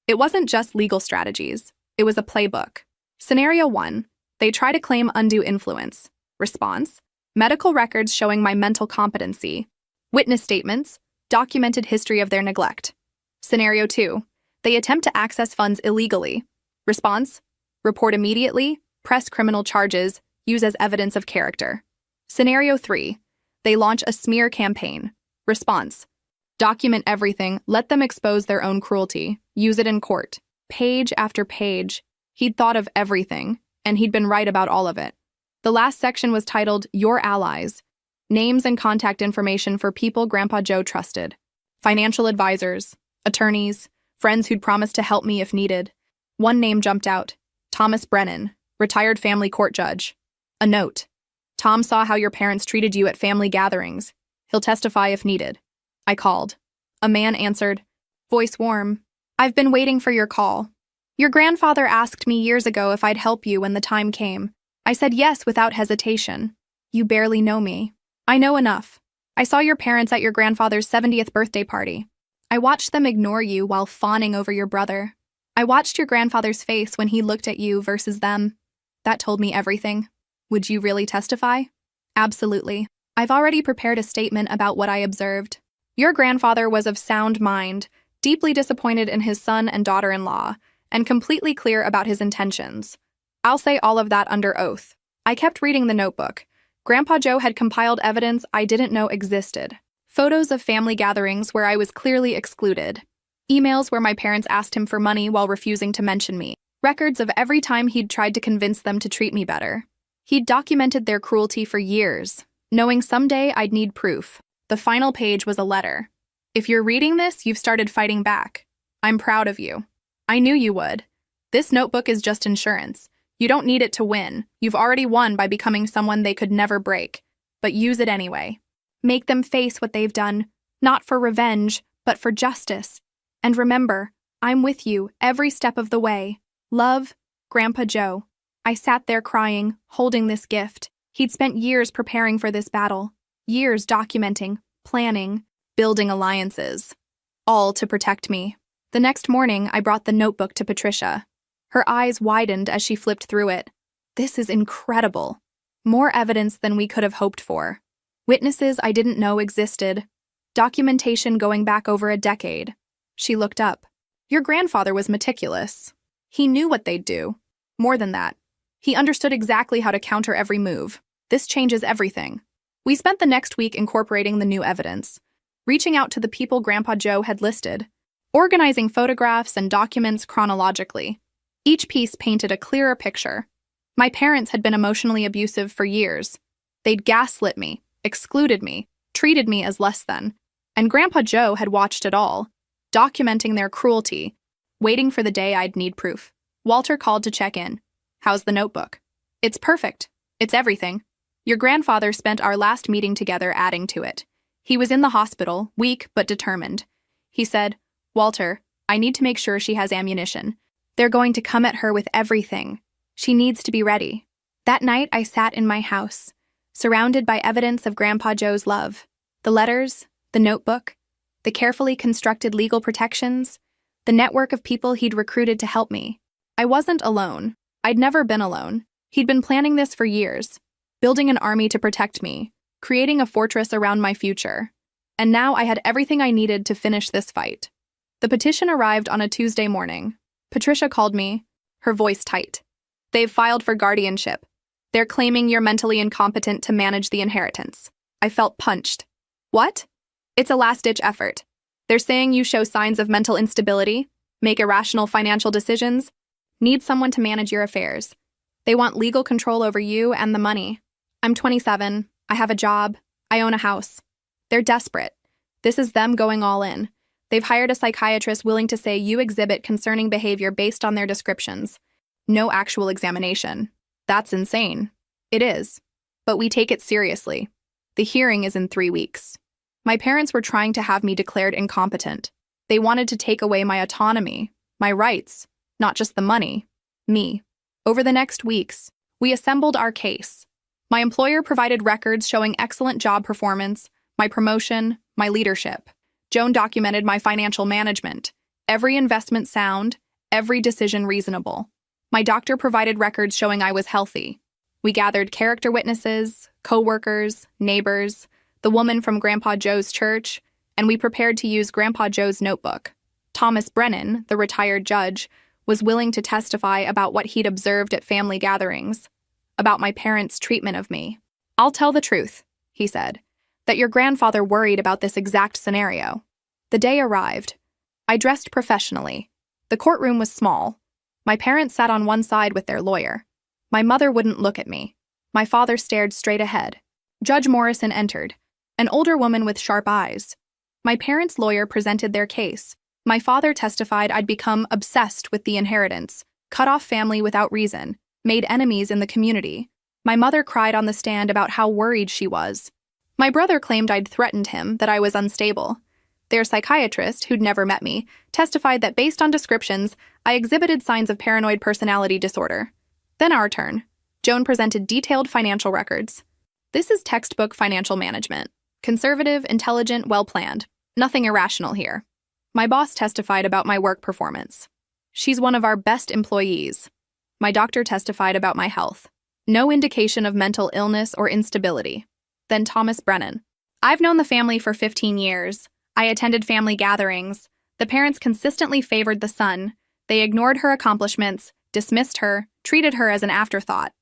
It wasn't just legal strategies. It was a playbook. Scenario 1. They try to claim undue influence. Response. Medical records showing my mental competency. Witness statements. Documented history of their neglect. Scenario 2. They attempt to access funds illegally. Response. Report immediately. Press criminal charges. Use as evidence of character. Scenario 3. They launch a smear campaign. Response. Document everything. Let them expose their own cruelty. Use it in court. Page after page. He'd thought of everything, and he'd been right about all of it. The last section was titled, Your Allies. Names and contact information for people Grandpa Joe trusted. Financial advisors, attorneys, friends who'd promised to help me if needed. One name jumped out. Thomas Brennan, retired family court judge. A note. Tom saw how your parents treated you at family gatherings. He'll testify if needed. I called. A man answered, voice warm. I've been waiting for your call. Your grandfather asked me years ago if I'd help you when the time came. I said yes without hesitation. You barely know me. I know enough. I saw your parents at your grandfather's 70th birthday party. I watched them ignore you while fawning over your brother. I watched your grandfather's face when he looked at you versus them. That told me everything. Would you really testify? Absolutely. I've already prepared a statement about what I observed. Your grandfather was of sound mind, deeply disappointed in his son and daughter-in-law, and completely clear about his intentions. I'll say all of that under oath. I kept reading the notebook. Grandpa Joe had compiled evidence I didn't know existed. Photos of family gatherings where I was clearly excluded. Emails where my parents asked him for money while refusing to mention me. Records of every time he'd tried to convince them to treat me better. He'd documented their cruelty for years, knowing someday I'd need proof. The final page was a letter. If you're reading this, you've started fighting back. I'm proud of you. I knew you would. This notebook is just insurance. You don't need it to win. You've already won by becoming someone they could never break. But use it anyway. Make them face what they've done, not for revenge, but for justice. And remember, I'm with you every step of the way. Love, Grandpa Joe. I sat there crying, holding this gift. He'd spent years preparing for this battle. Years documenting, planning, building alliances. All to protect me. The next morning, I brought the notebook to Patricia. Her eyes widened as she flipped through it. This is incredible. More evidence than we could have hoped for. Witnesses I didn't know existed. Documentation going back over a decade. She looked up. Your grandfather was meticulous. He knew what they'd do. More than that. He understood exactly how to counter every move. This changes everything. We spent the next week incorporating the new evidence, reaching out to the people Grandpa Joe had listed, organizing photographs and documents chronologically. Each piece painted a clearer picture. My parents had been emotionally abusive for years. They'd gaslit me, excluded me, treated me as less than. And Grandpa Joe had watched it all, documenting their cruelty, waiting for the day I'd need proof. Walter called to check in. How's the notebook? It's perfect. It's everything. Your grandfather spent our last meeting together adding to it. He was in the hospital, weak but determined. He said, Walter, I need to make sure she has ammunition. They're going to come at her with everything. She needs to be ready. That night, I sat in my house, surrounded by evidence of Grandpa Joe's love. The letters, the notebook, the carefully constructed legal protections, the network of people he'd recruited to help me. I wasn't alone. I'd never been alone. He'd been planning this for years, building an army to protect me, creating a fortress around my future. And now I had everything I needed to finish this fight. The petition arrived on a Tuesday morning. Patricia called me, her voice tight. They've filed for guardianship. They're claiming you're mentally incompetent to manage the inheritance. I felt punched. What? It's a last-ditch effort. They're saying you show signs of mental instability, make irrational financial decisions, need someone to manage your affairs. They want legal control over you and the money. I'm 27. I have a job. I own a house. They're desperate. This is them going all in. They've hired a psychiatrist willing to say you exhibit concerning behavior based on their descriptions. No actual examination. That's insane. It is. But we take it seriously. The hearing is in 3 weeks. My parents were trying to have me declared incompetent. They wanted to take away my autonomy, my rights, not just the money, me. Over the next weeks, we assembled our case. My employer provided records showing excellent job performance, my promotion, my leadership. Joan documented my financial management, every investment sound, every decision reasonable. My doctor provided records showing I was healthy. We gathered character witnesses, co-workers, neighbors, the woman from Grandpa Joe's church, and we prepared to use Grandpa Joe's notebook. Thomas Brennan, the retired judge, was willing to testify about what he'd observed at family gatherings, about my parents' treatment of me. I'll tell the truth, he said, that your grandfather worried about this exact scenario. The day arrived. I dressed professionally. The courtroom was small. My parents sat on one side with their lawyer. My mother wouldn't look at me. My father stared straight ahead. Judge Morrison entered, an older woman with sharp eyes. My parents' lawyer presented their case. My father testified I'd become obsessed with the inheritance, cut off family without reason, made enemies in the community. My mother cried on the stand about how worried she was. My brother claimed I'd threatened him, that I was unstable. Their psychiatrist, who'd never met me, testified that based on descriptions, I exhibited signs of paranoid personality disorder. Then our turn. Joan presented detailed financial records. This is textbook financial management. Conservative, intelligent, well-planned. Nothing irrational here. My boss testified about my work performance. She's one of our best employees. My doctor testified about my health. No indication of mental illness or instability. Then Thomas Brennan. I've known the family for 15 years. I attended family gatherings. The parents consistently favored the son. They ignored her accomplishments, dismissed her, treated her as an afterthought.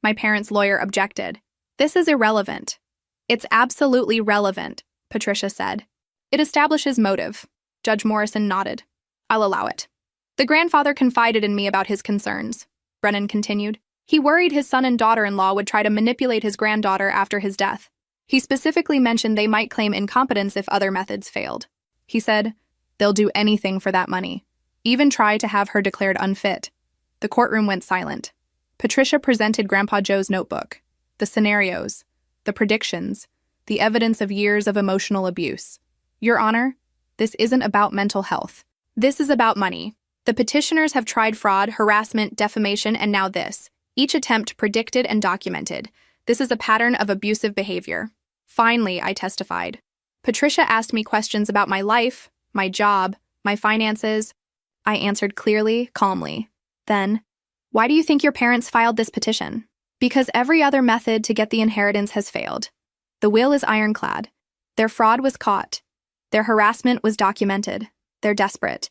My parents' lawyer objected. This is irrelevant. It's absolutely relevant, Patricia said. It establishes motive. Judge Morrison nodded. I'll allow it. The grandfather confided in me about his concerns, Brennan continued. He worried his son and daughter-in-law would try to manipulate his granddaughter after his death. He specifically mentioned they might claim incompetence if other methods failed. He said, they'll do anything for that money, even try to have her declared unfit. The courtroom went silent. Patricia presented Grandpa Joe's notebook, the scenarios, the predictions, the evidence of years of emotional abuse. Your Honor, this isn't about mental health. This is about money. The petitioners have tried fraud, harassment, defamation, and now this. Each attempt predicted and documented. This is a pattern of abusive behavior. Finally, I testified. Patricia asked me questions about my life, my job, my finances. I answered clearly, calmly. Then, why do you think your parents filed this petition? Because every other method to get the inheritance has failed. The will is ironclad. Their fraud was caught. Their harassment was documented. They're desperate.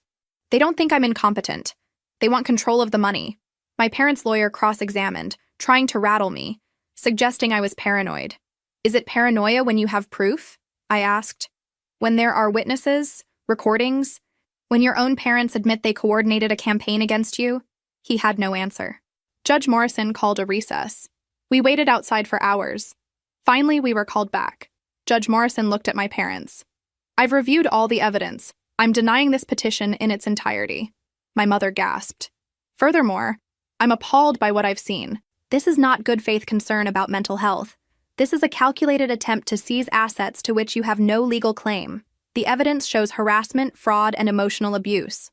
They don't think I'm incompetent. They want control of the money. My parents' lawyer cross-examined, trying to rattle me, suggesting I was paranoid. Is it paranoia when you have proof? I asked. When there are witnesses, recordings, when your own parents admit they coordinated a campaign against you? He had no answer. Judge Morrison called a recess. We waited outside for hours. Finally, we were called back. Judge Morrison looked at my parents. I've reviewed all the evidence. I'm denying this petition in its entirety. My mother gasped. Furthermore, I'm appalled by what I've seen. This is not good faith concern about mental health. This is a calculated attempt to seize assets to which you have no legal claim. The evidence shows harassment, fraud, and emotional abuse.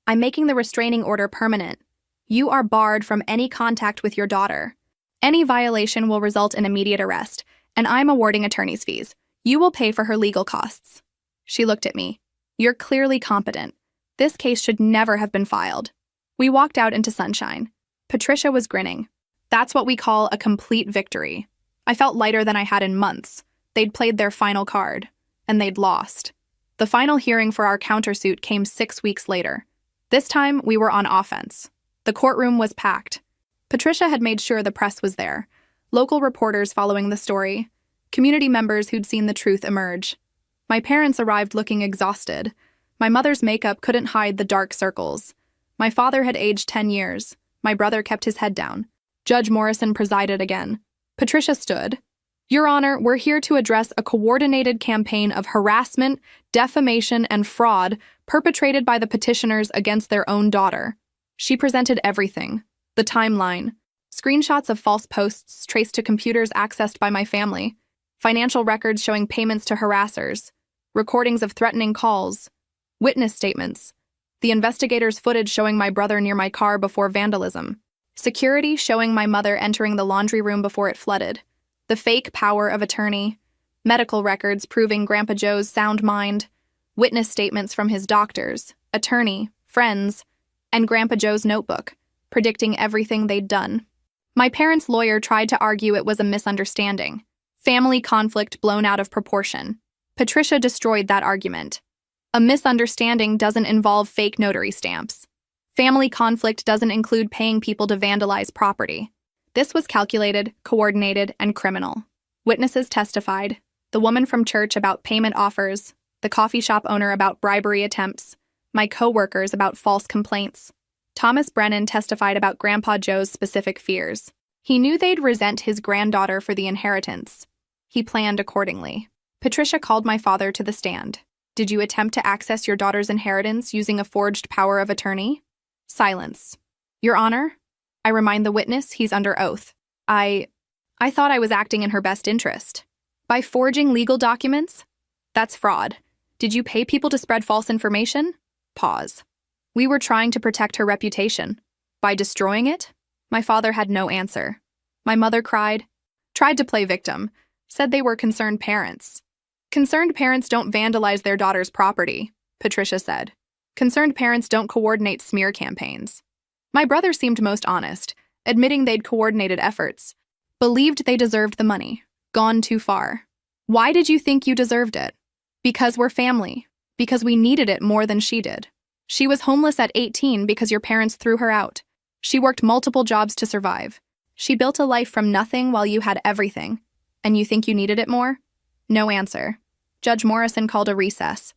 I'm making the restraining order permanent. You are barred from any contact with your daughter. Any violation will result in immediate arrest, and I'm awarding attorney's fees. You will pay for her legal costs. She looked at me. You're clearly competent. This case should never have been filed. We walked out into sunshine. Patricia was grinning. That's what we call a complete victory. I felt lighter than I had in months. They'd played their final card, and they'd lost. The final hearing for our countersuit came 6 weeks later. This time, we were on offense. The courtroom was packed. Patricia had made sure the press was there. Local reporters following the story. Community members who'd seen the truth emerge. My parents arrived looking exhausted. My mother's makeup couldn't hide the dark circles. My father had aged 10 years. My brother kept his head down. Judge Morrison presided again. Patricia stood. Your Honor, we're here to address a coordinated campaign of harassment, defamation, and fraud perpetrated by the petitioners against their own daughter. She presented everything. The timeline. Screenshots of false posts traced to computers accessed by my family. Financial records showing payments to harassers. Recordings of threatening calls. Witness statements. The investigators' footage showing my brother near my car before vandalism. Security showing my mother entering the laundry room before it flooded. The fake power of attorney. Medical records proving Grandpa Joe's sound mind. Witness statements from his doctors, attorney, friends, and Grandpa Joe's notebook, predicting everything they'd done. My parents' lawyer tried to argue it was a misunderstanding. Family conflict blown out of proportion. Patricia destroyed that argument. A misunderstanding doesn't involve fake notary stamps. Family conflict doesn't include paying people to vandalize property. This was calculated, coordinated, and criminal. Witnesses testified. The woman from church about payment offers, the coffee shop owner about bribery attempts, my co-workers about false complaints. Thomas Brennan testified about Grandpa Joe's specific fears. He knew they'd resent his granddaughter for the inheritance. He planned accordingly. Patricia called my father to the stand. Did you attempt to access your daughter's inheritance using a forged power of attorney? Silence. Your Honor, I remind the witness he's under oath. I thought I was acting in her best interest. By forging legal documents? That's fraud. Did you pay people to spread false information? Pause. We were trying to protect her reputation. By destroying it? My father had no answer. My mother cried, tried to play victim, said they were concerned parents. Concerned parents don't vandalize their daughter's property, Patricia said. Concerned parents don't coordinate smear campaigns. My brother seemed most honest, admitting they'd coordinated efforts. Believed they deserved the money. Gone too far. Why did you think you deserved it? Because we're family. Because we needed it more than she did. She was homeless at 18 because your parents threw her out. She worked multiple jobs to survive. She built a life from nothing while you had everything. And you think you needed it more? No answer. Judge Morrison called a recess.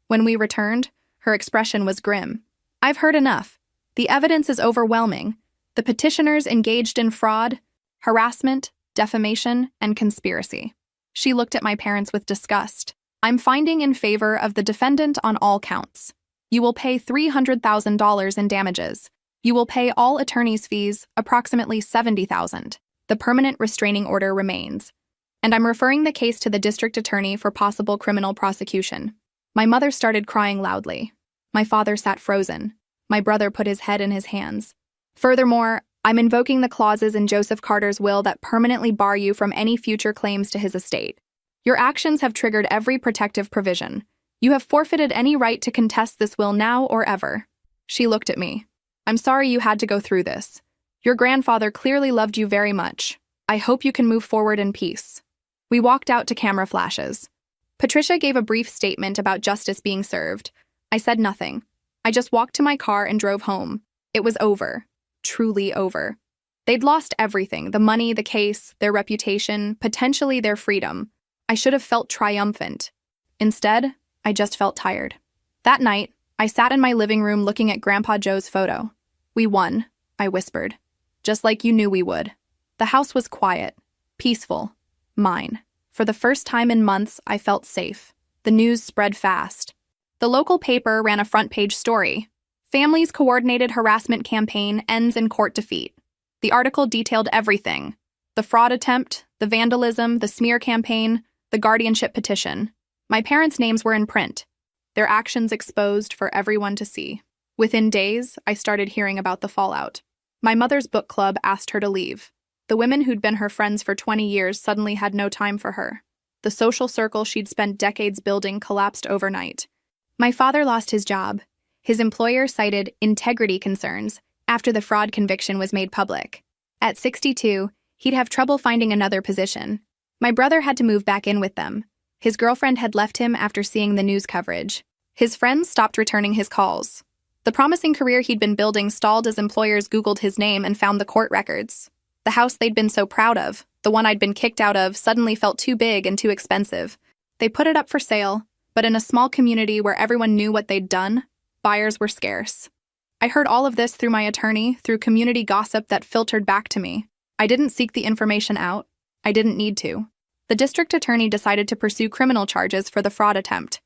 When we returned, her expression was grim. I've heard enough. The evidence is overwhelming. The petitioners engaged in fraud, harassment, defamation, and conspiracy. She looked at my parents with disgust. I'm finding in favor of the defendant on all counts. You will pay $300,000 in damages. You will pay all attorney's fees, approximately $70,000. The permanent restraining order remains. And I'm referring the case to the district attorney for possible criminal prosecution. My mother started crying loudly. My father sat frozen. My brother put his head in his hands. Furthermore, I'm invoking the clauses in Joseph Carter's will that permanently bar you from any future claims to his estate. Your actions have triggered every protective provision. You have forfeited any right to contest this will now or ever. She looked at me. I'm sorry you had to go through this. Your grandfather clearly loved you very much. I hope you can move forward in peace. We walked out to camera flashes. Patricia gave a brief statement about justice being served. I said nothing. I just walked to my car and drove home. It was over. Truly over. They'd lost everything, the money, the case, their reputation, potentially their freedom. I should have felt triumphant. Instead, I just felt tired. That night, I sat in my living room looking at Grandpa Joe's photo. We won, I whispered. just like you knew we would. The house was quiet, peaceful, mine. For the first time in months, I felt safe. The news spread fast. The local paper ran a front-page story. Family's coordinated harassment campaign ends in court defeat. The article detailed everything: the fraud attempt, the vandalism, the smear campaign, the guardianship petition. My parents' names were in print, their actions exposed for everyone to see. Within days, I started hearing about the fallout. My mother's book club asked her to leave. The women who'd been her friends for 20 years suddenly had no time for her. The social circle she'd spent decades building collapsed overnight. My father lost his job. His employer cited integrity concerns after the fraud conviction was made public. At 62, he'd have trouble finding another position. My brother had to move back in with them. His girlfriend had left him after seeing the news coverage. His friends stopped returning his calls. The promising career he'd been building stalled as employers Googled his name and found the court records. The house they'd been so proud of, the one I'd been kicked out of, suddenly felt too big and too expensive. They put it up for sale, but in a small community where everyone knew what they'd done, buyers were scarce. I heard all of this through my attorney, through community gossip that filtered back to me. I didn't seek the information out. I didn't need to. The district attorney decided to pursue criminal charges for the fraud attempt.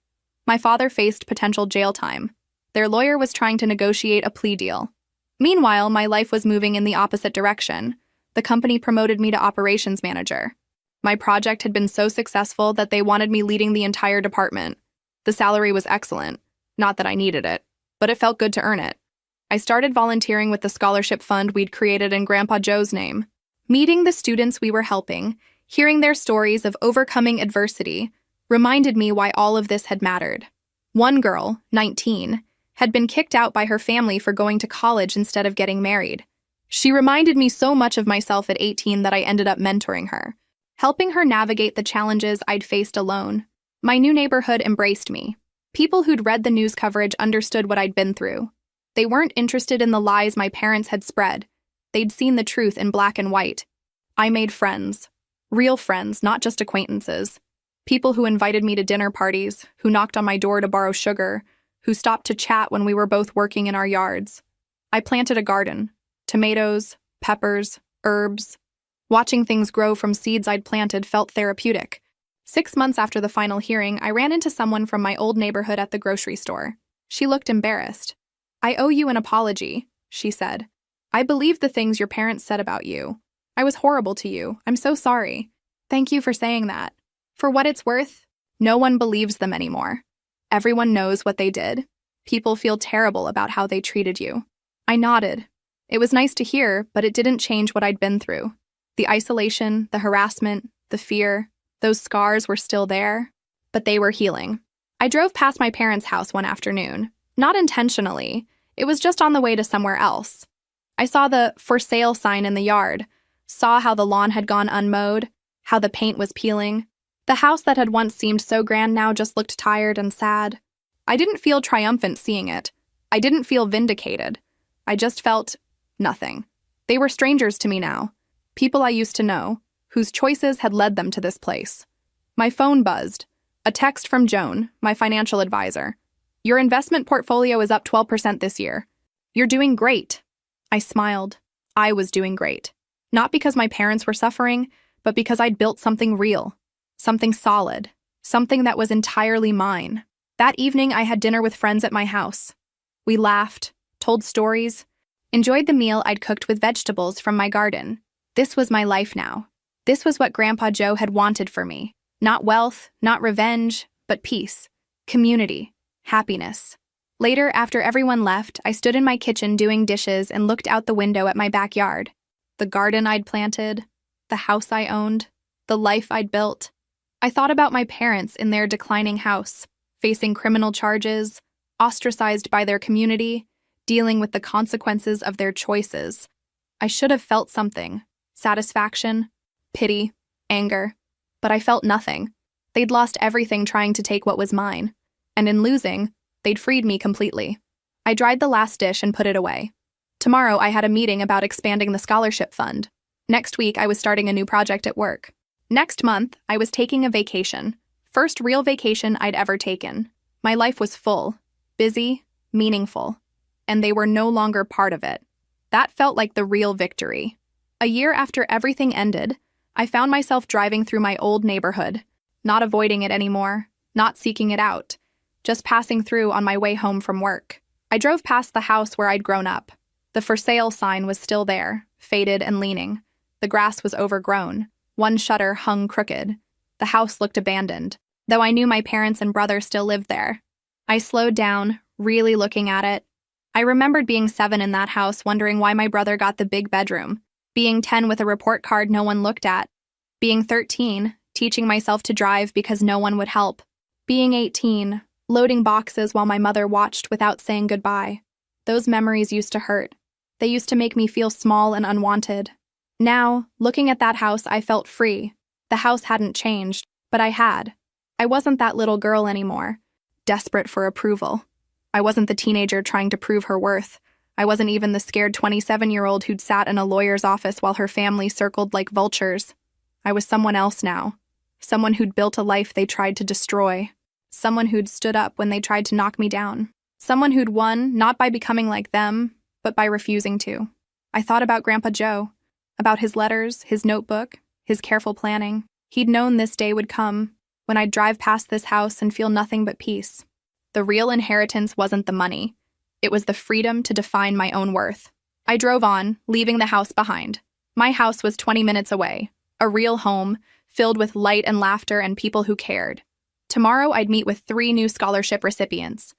My father faced potential jail time. Their lawyer was trying to negotiate a plea deal. Meanwhile, my life was moving in the opposite direction. The company promoted me to operations manager. My project had been so successful that they wanted me leading the entire department. The salary was excellent. Not that I needed it, but it felt good to earn it. I started volunteering with the scholarship fund we'd created in Grandpa Joe's name. Meeting the students we were helping, hearing their stories of overcoming adversity, reminded me why all of this had mattered. One girl, 19, had been kicked out by her family for going to college instead of getting married. She reminded me so much of myself at 18 that I ended up mentoring her, helping her navigate the challenges I'd faced alone. My new neighborhood embraced me. People who'd read the news coverage understood what I'd been through. They weren't interested in the lies my parents had spread. They'd seen the truth in black and white. I made friends. Real friends, not just acquaintances. People who invited me to dinner parties, who knocked on my door to borrow sugar, who stopped to chat when we were both working in our yards. I planted a garden. Tomatoes, peppers, herbs. Watching things grow from seeds I'd planted felt therapeutic. 6 months after the final hearing, I ran into someone from my old neighborhood at the grocery store. She looked embarrassed. "I owe you an apology," she said. "I believed the things your parents said about you. I was horrible to you. I'm so sorry. Thank you for saying that. For what it's worth, no one believes them anymore. Everyone knows what they did. People feel terrible about how they treated you." I nodded. It was nice to hear, but it didn't change what I'd been through. The isolation, the harassment, the fear, those scars were still there, but they were healing. I drove past my parents' house one afternoon. Not intentionally. It was just on the way to somewhere else. I saw the "for sale" sign in the yard, saw how the lawn had gone unmowed, how the paint was peeling. The house that had once seemed so grand now just looked tired and sad. I didn't feel triumphant seeing it. I didn't feel vindicated. I just felt nothing. They were strangers to me now. People I used to know, whose choices had led them to this place. My phone buzzed. A text from Joan, my financial advisor. "Your investment portfolio is up 12% this year. You're doing great." I smiled. I was doing great. Not because my parents were suffering, but because I'd built something real, something solid, something that was entirely mine. That evening, I had dinner with friends at my house. We laughed, told stories, enjoyed the meal I'd cooked with vegetables from my garden. This was my life now. This was what Grandpa Joe had wanted for me. Not wealth, not revenge, but peace, community, happiness. Later, after everyone left, I stood in my kitchen doing dishes and looked out the window at my backyard. The garden I'd planted, the house I owned, the life I'd built. I thought about my parents in their declining house, facing criminal charges, ostracized by their community, dealing with the consequences of their choices. I should have felt something: satisfaction, pity, anger. But I felt nothing. They'd lost everything trying to take what was mine. And in losing, they'd freed me completely. I dried the last dish and put it away. Tomorrow, I had a meeting about expanding the scholarship fund. Next week, I was starting a new project at work. Next month, I was taking a vacation. First real vacation I'd ever taken. My life was full, busy, meaningful. And they were no longer part of it. That felt like the real victory. A year after everything ended, I found myself driving through my old neighborhood, not avoiding it anymore, not seeking it out, just passing through on my way home from work. I drove past the house where I'd grown up. The for sale sign was still there, faded and leaning. The grass was overgrown. One shutter hung crooked. The house looked abandoned, though I knew my parents and brother still lived there. I slowed down, really looking at it. I remembered being 7 in that house, wondering why my brother got the big bedroom. Being 10 with a report card no one looked at. Being 13, teaching myself to drive because no one would help. Being 18, loading boxes while my mother watched without saying goodbye. Those memories used to hurt. They used to make me feel small and unwanted. Now, looking at that house, I felt free. The house hadn't changed, but I had. I wasn't that little girl anymore, desperate for approval. I wasn't the teenager trying to prove her worth. I wasn't even the scared 27-year-old who'd sat in a lawyer's office while her family circled like vultures. I was someone else now. Someone who'd built a life they tried to destroy. Someone who'd stood up when they tried to knock me down. Someone who'd won, not by becoming like them, but by refusing to. I thought about Grandpa Joe, about his letters, his notebook, his careful planning. He'd known this day would come, when I'd drive past this house and feel nothing but peace. The real inheritance wasn't the money. It was the freedom to define my own worth. I drove on, leaving the house behind. My house was 20 minutes away, a real home, filled with light and laughter and people who cared. Tomorrow I'd meet with 3 new scholarship recipients.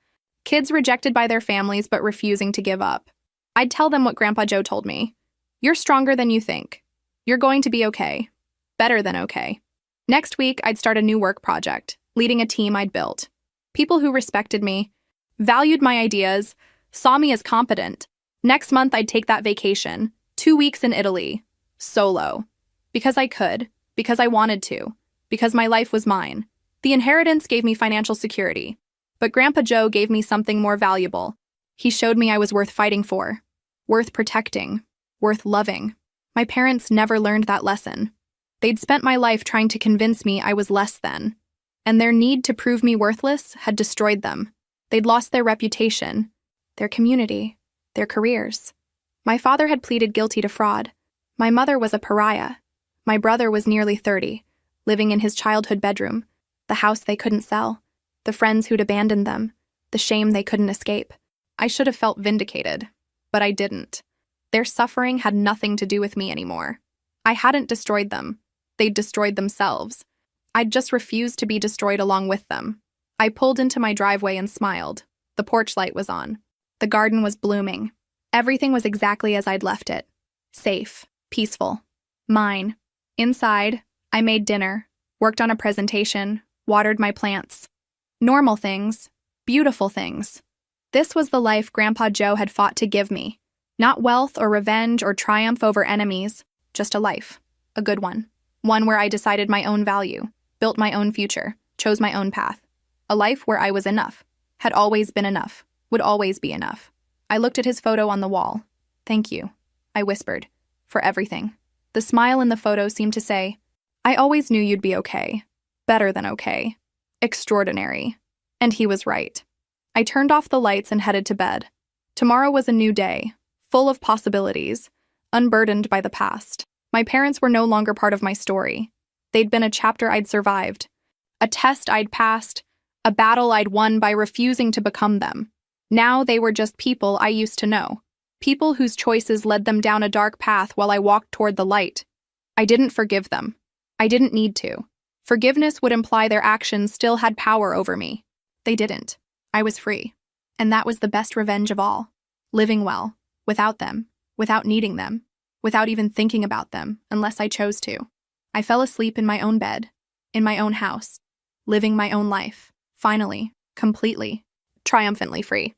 Kids rejected by their families but refusing to give up. I'd tell them what Grandpa Joe told me. You're stronger than you think. You're going to be okay. Better than okay. Next week, I'd start a new work project, leading a team I'd built. People who respected me, valued my ideas, saw me as competent. Next month, I'd take that vacation, 2 weeks in Italy, solo. Because I could, because I wanted to, because my life was mine. The inheritance gave me financial security. But Grandpa Joe gave me something more valuable. He showed me I was worth fighting for, worth protecting, worth loving. My parents never learned that lesson. They'd spent my life trying to convince me I was less than, and their need to prove me worthless had destroyed them. They'd lost their reputation, their community, their careers. My father had pleaded guilty to fraud. My mother was a pariah. My brother was nearly 30, living in his childhood bedroom, the house they couldn't sell, the friends who'd abandoned them, the shame they couldn't escape. I should have felt vindicated, but I didn't. Their suffering had nothing to do with me anymore. I hadn't destroyed them. They'd destroyed themselves. I'd just refused to be destroyed along with them. I pulled into my driveway and smiled. The porch light was on. The garden was blooming. Everything was exactly as I'd left it. Safe, peaceful, mine. Inside, I made dinner, worked on a presentation, watered my plants. Normal things, beautiful things. This was the life Grandpa Joe had fought to give me. Not wealth or revenge or triumph over enemies, just a life. A good one. One where I decided my own value, built my own future, chose my own path. A life where I was enough, had always been enough, would always be enough. I looked at his photo on the wall. Thank you, I whispered, for everything. The smile in the photo seemed to say, I always knew you'd be okay. Better than okay. Extraordinary. And he was right. I turned off the lights and headed to bed. Tomorrow was a new day, full of possibilities, unburdened by the past. My parents were no longer part of my story. They'd been a chapter I'd survived, a test I'd passed, a battle I'd won by refusing to become them. Now they were just people I used to know, people whose choices led them down a dark path while I walked toward the light. I didn't forgive them. I didn't need to. Forgiveness would imply their actions still had power over me. They didn't. I was free. And that was the best revenge of all. Living well, without them, without needing them, without even thinking about them, unless I chose to. I fell asleep in my own bed, in my own house, living my own life, finally, completely, triumphantly free.